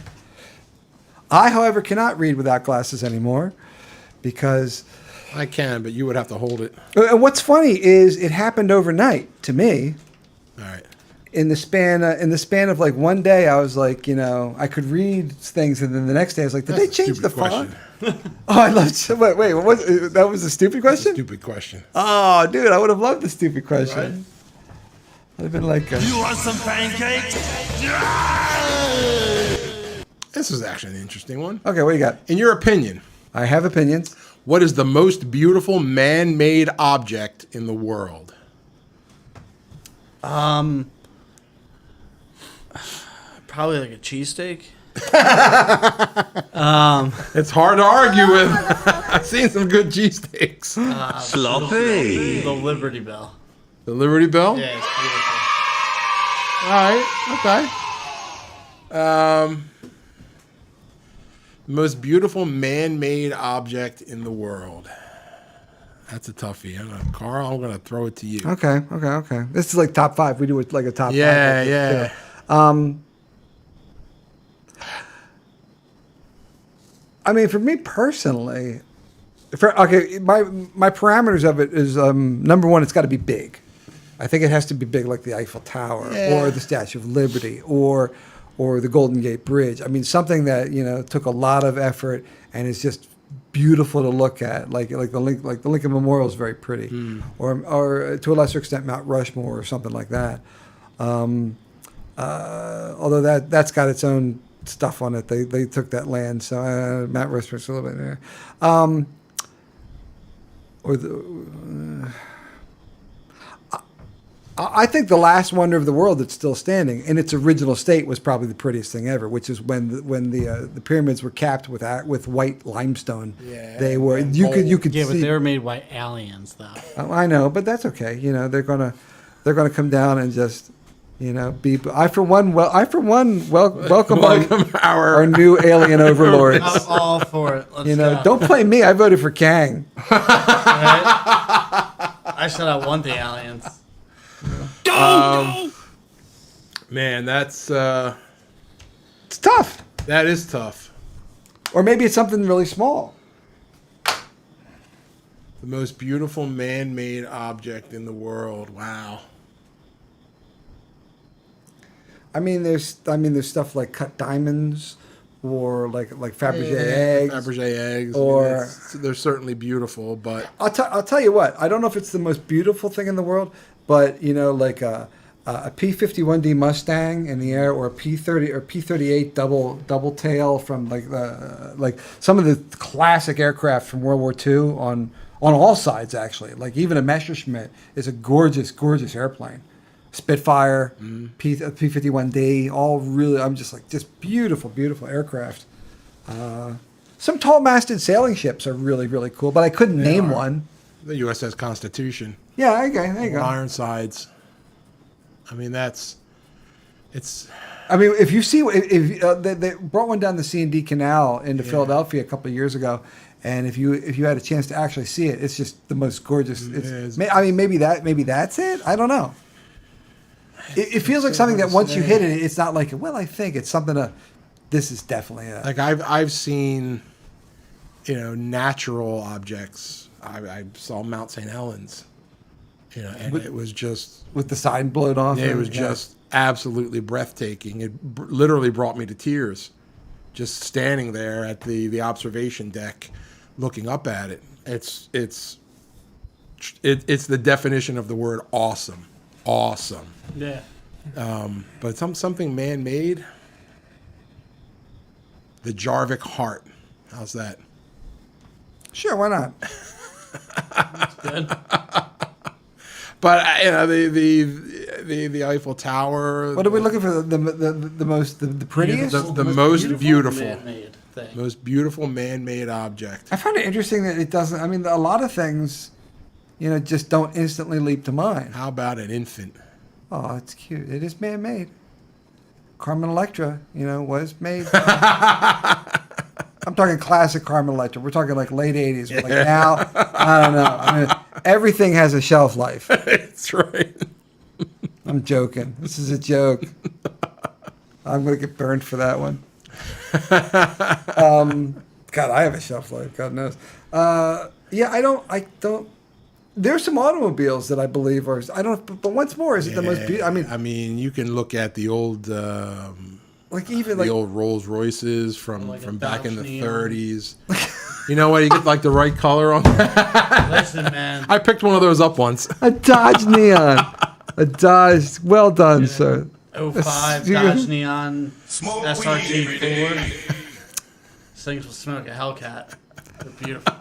I, however, cannot read without glasses anymore because... I can, but you would have to hold it. And what's funny is it happened overnight to me. All right. In the span of like one day, I was like, I could read things, and then the next day I was like, did they change the font? Oh, I love. Wait, what was that? Was a stupid question? Stupid question. Oh, dude, I would have loved the stupid question. Right? I'd have been like, you want some pancakes? This is actually an interesting one. Okay, what do you got? In your opinion, I have opinions. What is the most beautiful man-made object in the world? Probably like a cheesesteak. It's hard to argue with. I've seen some good cheesesteaks. Sloppy. The Liberty Bell. The Liberty Bell? Yeah, it's beautiful. All right. Okay. Most beautiful man-made object in the world. That's a toughie. Carl, I'm going to throw it to you. Okay. This is like top 5. We do it like a top 5. Yeah. For me personally, my parameters of it is number one, it's got to be big. I think it has to be big, like the Eiffel Tower or the Statue of Liberty or the Golden Gate Bridge. Something that took a lot of effort and is just beautiful to look at. Like the Lincoln Memorial is very pretty, or to a lesser extent Mount Rushmore or something like that. Although that's got its own stuff on it. They took that land, so Mount Rushmore's a little bit there. I think the last wonder of the world that's still standing in its original state was probably the prettiest thing ever, which is when the pyramids were capped with white limestone. Yeah, they were. You could. Yeah, see. But they were made by aliens, though. I know, but that's okay. They're gonna come down and just. Be. I for one welcome our new alien overlords. I'm all for it. Let's go. Don't play me. I voted for Kang. I I said I want the aliens. Man, that's It's tough. that is tough. Or maybe it's something really small. The most beautiful man-made object in the world. Wow. I mean, there's stuff like cut diamonds, or like Fabergé eggs. Fabergé eggs. Or they're certainly beautiful, but I'll tell you what. I don't know if it's the most beautiful thing in the world, but like a P-51D Mustang in the air, or a P-30 or P-38 double tail from like some of the classic aircraft from World War II on all sides, actually. Like even a Messerschmitt is a gorgeous airplane. Spitfire, P-51D, all really. I'm just beautiful aircraft. Some tall-masted sailing ships are really, really cool, but I couldn't name one. the USS Constitution. Yeah, okay, there you go. Ironsides. I mean, it's. I mean, if you see, if they brought one down the C&D Canal into Philadelphia a couple of years ago, and if you had a chance to actually see it, it's just the most gorgeous. I mean, maybe that's it. I don't know. It feels like something that once you hit it, it's not like, well, I think it's something. This is definitely a. Like I've seen, natural objects. I saw Mount St. Helens, and it was just with the side blown off. It was just absolutely breathtaking. It literally brought me to tears, just standing there at the observation deck, looking up at it. It's the definition of the word awesome. Awesome. Yeah. But something man-made. The Jarvik heart. How's that? Sure, why not? That's good. But the Eiffel Tower. What are we looking for? The prettiest, the most beautiful man-made thing. most beautiful man-made object. I find it interesting that it doesn't. I mean, a lot of things, just don't instantly leap to mind. How about an infant? Oh, it's cute. It is man-made. Carmen Electra, was made. I'm talking classic Carmen Electra. We're talking like late 80s. But like now, I don't know. I mean, everything has a shelf life. That's right. I'm joking. This is a joke. I'm going to get burned for that one. God, I have a shelf life. God knows. Yeah, I don't. There's some automobiles that I believe are. I don't. But once more, is it the most beautiful? I mean, you can look at the old. The old Rolls Royces from back in the Neon. 30s. You know what? You get like the right color on that. Listen, man. I picked one of those up once. A Dodge Neon. A Dodge. Well done, sir. 05 Dodge Neon SRT 4. These things will smoke a Hellcat. They're beautiful.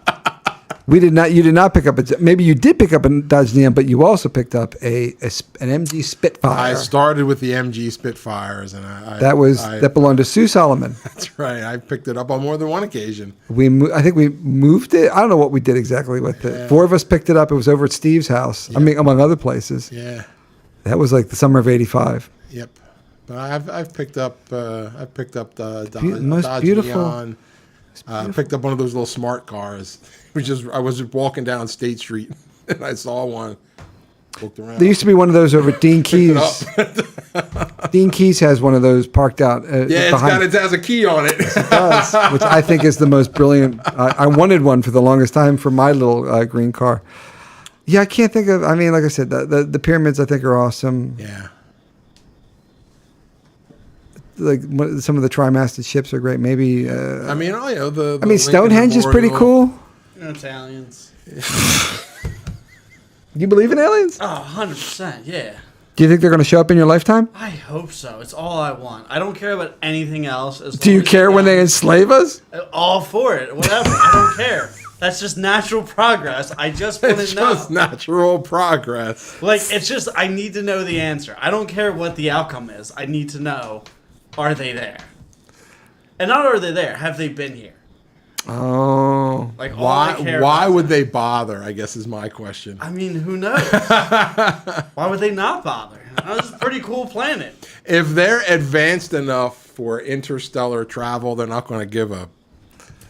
You did not pick up maybe you did pick up a Dodge Neon, but you also picked up an MG Spitfire. I started with the MG Spitfires, and that belonged to Sue Solomon. That's right. I picked it up on more than one occasion. I think we moved it. I don't know what we did exactly with it. 4 of us picked it up. It was over at Steve's house. Yep. I mean, among other places. Yeah. That was like the summer of '85. Yep. But I've picked up the most Dodge beautiful. Neon. Picked up one of those little smart cars. I was walking down State Street and I saw one. Looked around. There used to be one of those over at Dean Keys. Dean Keys has one of those parked out. It has a key on it. It does, which I think is the most brilliant. I wanted one for the longest time for my little green car. Yeah, I can't think of. I mean, like I said, the pyramids I think are awesome. Yeah. Like some of the tri-masted ships are great. Maybe. Lincoln Stonehenge is pretty cool. Italians. You believe in aliens? Oh, 100%, yeah. Do you think they're going to show up in your lifetime? I hope so. It's all I want. I don't care about anything else. Do you care when they enslave us? All for it. Whatever. I don't care. That's just natural progress. I just want to know. It's just natural progress. It's just, I need to know the answer. I don't care what the outcome is. I need to know, are they there? And not are they there, have they been here? Oh. Why would they bother, I guess is my question. I mean, who knows? Why would they not bother? This is a pretty cool planet. If they're advanced enough for interstellar travel, they're not going to give a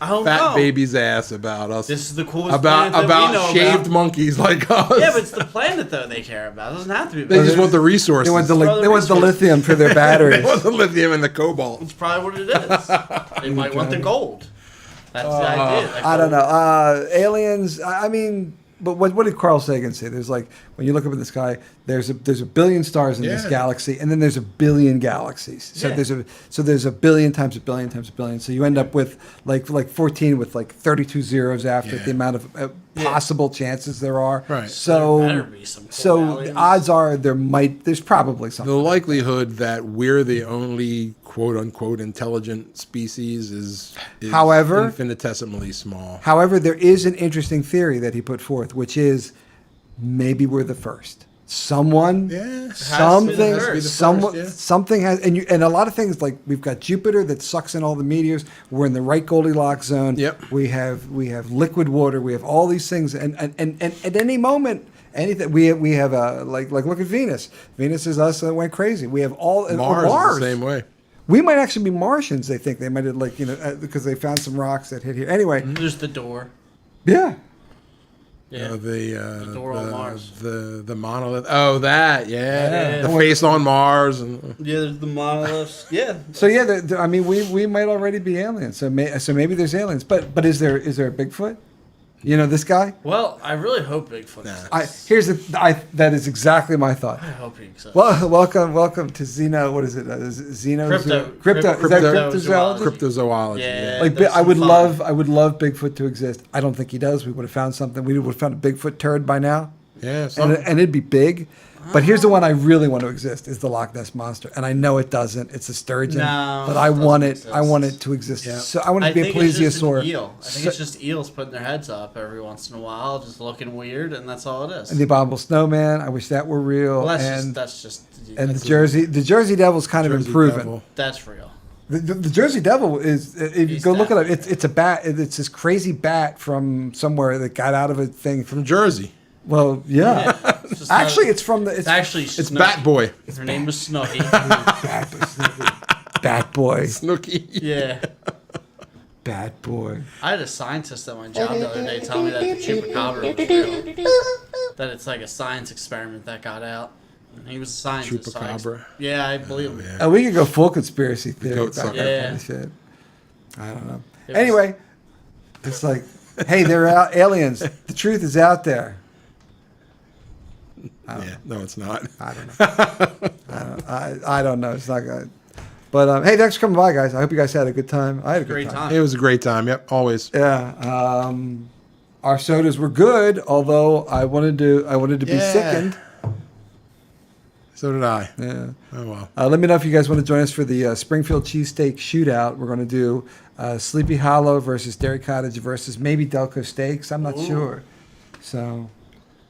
I don't fat know. baby's ass about us. This is the coolest planet that we about know shaved about. monkeys like us. Yeah, but it's the planet though they care about. It doesn't have to be. They just want the resources. They want the, Brother they want the resources. lithium for their They batteries. want the lithium and the cobalt. That's probably what it is. They might want the gold. That's the idea. That I don't gold- know. Aliens. I mean, but what did Carl Sagan say? There's like when you look up in the sky, there's a billion stars in this Yeah. galaxy, and then there's a billion galaxies. So Yeah. there's a billion times a billion times a billion. So you end up with like 14 with like 32 zeros after Yeah. the amount of possible chances there are. Right. So There better be some cool so aliens. the odds are there's probably The something. likelihood that we're the only quote unquote intelligent species is However- infinitesimally small. However, there is an interesting theory that he put forth, which is maybe we're the first. Someone, Yeah. something, It has to be the someone, first, yeah. something has, and a lot of things like we've got Jupiter that sucks in all the meteors. We're in the right Goldilocks zone. Yep. We have liquid water. We have all these things, and at any moment. Anything we have like look at Venus. Venus is us that went crazy. We have all Mars, Mars. is the same way. We might actually be Martians. They think they might have because they found some rocks that hit here. Anyway, There's the door. yeah. Yeah. The door on Mars. The monolith. Oh, that Yeah. the face on Mars and Yeah, there's the monoliths. Yeah. So yeah, I mean, we might already be aliens. So maybe there's aliens. But is there a Bigfoot? You know this guy? Well, I really hope Bigfoot exists. That is exactly my thought. I hope he exists. Well, welcome to Xeno. What is it? Xeno Crypto- Is that cryptozoology. cryptozoology? cryptozoology. Yeah. Like There's I would some love fun. Bigfoot to exist. I don't think he does. We would have found something. We would have found a Bigfoot turd by now, Yeah. and it'd be big. But here's the one I really want to exist is the Loch Ness monster, and I know it doesn't. It's a sturgeon, No, but it I want doesn't it. I want it exist. to exist. Yeah. So I want it I to be a think it's just an plesiosaur. eel. I think it's just eels putting their heads up every once in a while, just looking weird, and that's all it is. And the abominable snowman. I wish that were real. Well, and that's just the Jersey Devil's kind of Jersey improving. Devil. that's real. The Jersey Devil is if you He's go look it up, definitely it's a bat. It's this crazy bat from somewhere that got out of a thing. From Jersey. Well, yeah. It's just Actually, not- it's from the. it's actually It's Snooki. Bat Boy. Her name was Snooky. Bat boy. Snooky. Yeah. Bat boy. I had a scientist at my job the other day tell me that the chupacabra was real. That it's like a science experiment that got out. And he was a scientist. so Chupacabra? yeah, I believe him. Yeah. And we could go full conspiracy theory goat about sucker. that Yeah. kind of shit. I don't know. It was- Anyway, it's like, hey, they're out, aliens. The truth is out there. Yeah. No, it's not. I don't know. I don't know. It's not good. But hey, thanks for coming by, guys. I hope you guys had a good time. I had a good Great time. It was a great time. Yep. Always. Yeah. Our sodas were good, although I wanted to be Yeah. sickened. So did I. Yeah. Oh well. Let me know if you guys want to join us for the Springfield Cheesesteak Shootout. We're going to do Sleepy Hollow versus Dairy Cottage versus maybe Delco Steaks. I'm not sure. So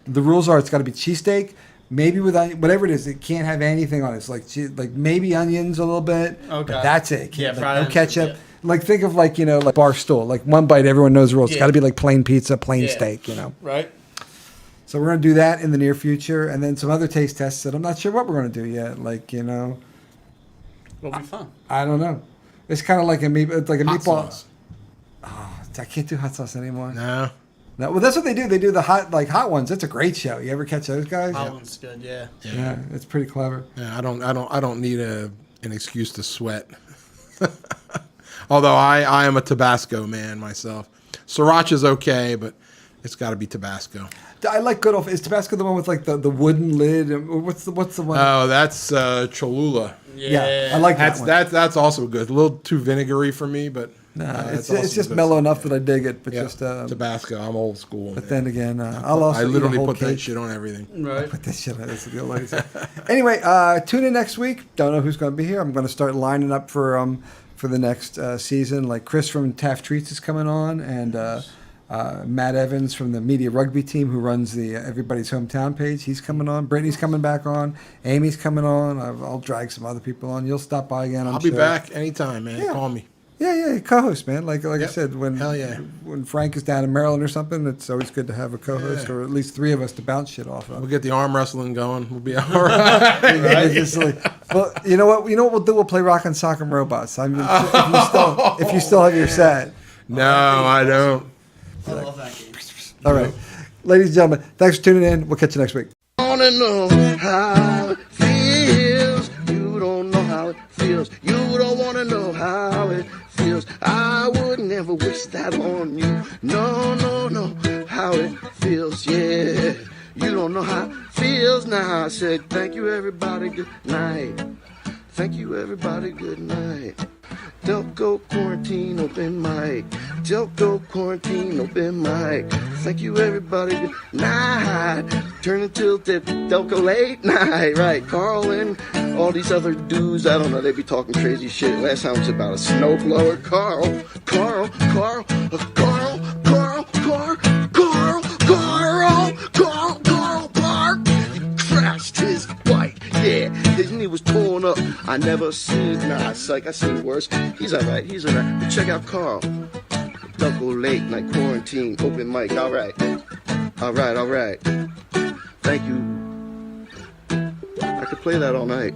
the rules are it's got to be cheesesteak, maybe with whatever it is. It can't have anything on it. It's like maybe onions a little bit. Okay. But that's it. Yeah, Like, fried no onions, ketchup. yeah. Like think of like Barstool. Like one bite, everyone knows the rules. It's Yeah. got to be like plain pizza, plain Yeah. steak. Right? So we're going to do that in the near future, and then some other taste tests that I'm not sure what we're going to do yet. Like It'll be fun. I don't know. It's kind of like it's like a Hot meatball. sauce. I can't do hot sauce anymore. No. No, well, that's what they do. They do the hot ones. That's a great show. You ever catch those guys? That one's good, yeah. Yeah, it's pretty clever. Yeah. I don't need an excuse to sweat. Although I am a Tabasco man myself. Sriracha's okay, but it's got to be Tabasco. I like good old. Is Tabasco the one with like the wooden lid? Or what's the one? Oh, that's Cholula. Yeah, I like that one. That's also good. A little too vinegary for me, but It's that's also just good. mellow enough that I dig it. But Yeah, just Tabasco. I'm old school. But man. then again, I'll also I literally eat a whole put that cake. shit on everything. Right. Put this shit on. That's the old lady said. Anyway, tune in next week. Don't know who's going to be here. I'm going to start lining up for the next season. Like Chris from Taft Treats is coming on, and Matt Evans from the media rugby team who runs the Everybody's Hometown page. He's coming on. Brittany's coming back on. Amy's coming on. I'll drag some other people on. You'll stop by again. I'll be back anytime, man. Yeah. Call me. Yeah, co-host, man. Like I Yep. said, when Hell yeah. when Frank is down in Maryland or something, it's always good to have a co-host Yeah. or at least three of us to bounce shit off We'll of. get the arm wrestling going. We'll be all right. It's just like- well, you know what? We'll do. We'll play Rock and Sock and Robots. I mean, if you still have your set. No, I don't. I love that game. All right. Ladies and gentlemen, thanks for tuning in. We'll catch you next week. Wanna know how it feels. You don't know how it feels. You don't wanna know how it feels. I would never wish that on you. No, no, no. How it feels, yeah. You don't know how it feels. Now I said thank you everybody, good night. Thank you everybody, good night. Delco quarantine open mic. Delco quarantine open mic. Thank you everybody, good night. Turn until the Delco late night. Right, Carl and all these other dudes, I don't know, they be talking crazy shit. Last time it was about a snowblower. Carl, Park. He crashed his bike. Yeah, his knee was torn up. I never seen, psych, I seen worse. He's alright. But check out Carl. Delco late night quarantine, open mic, alright. Thank you. I could play that all night.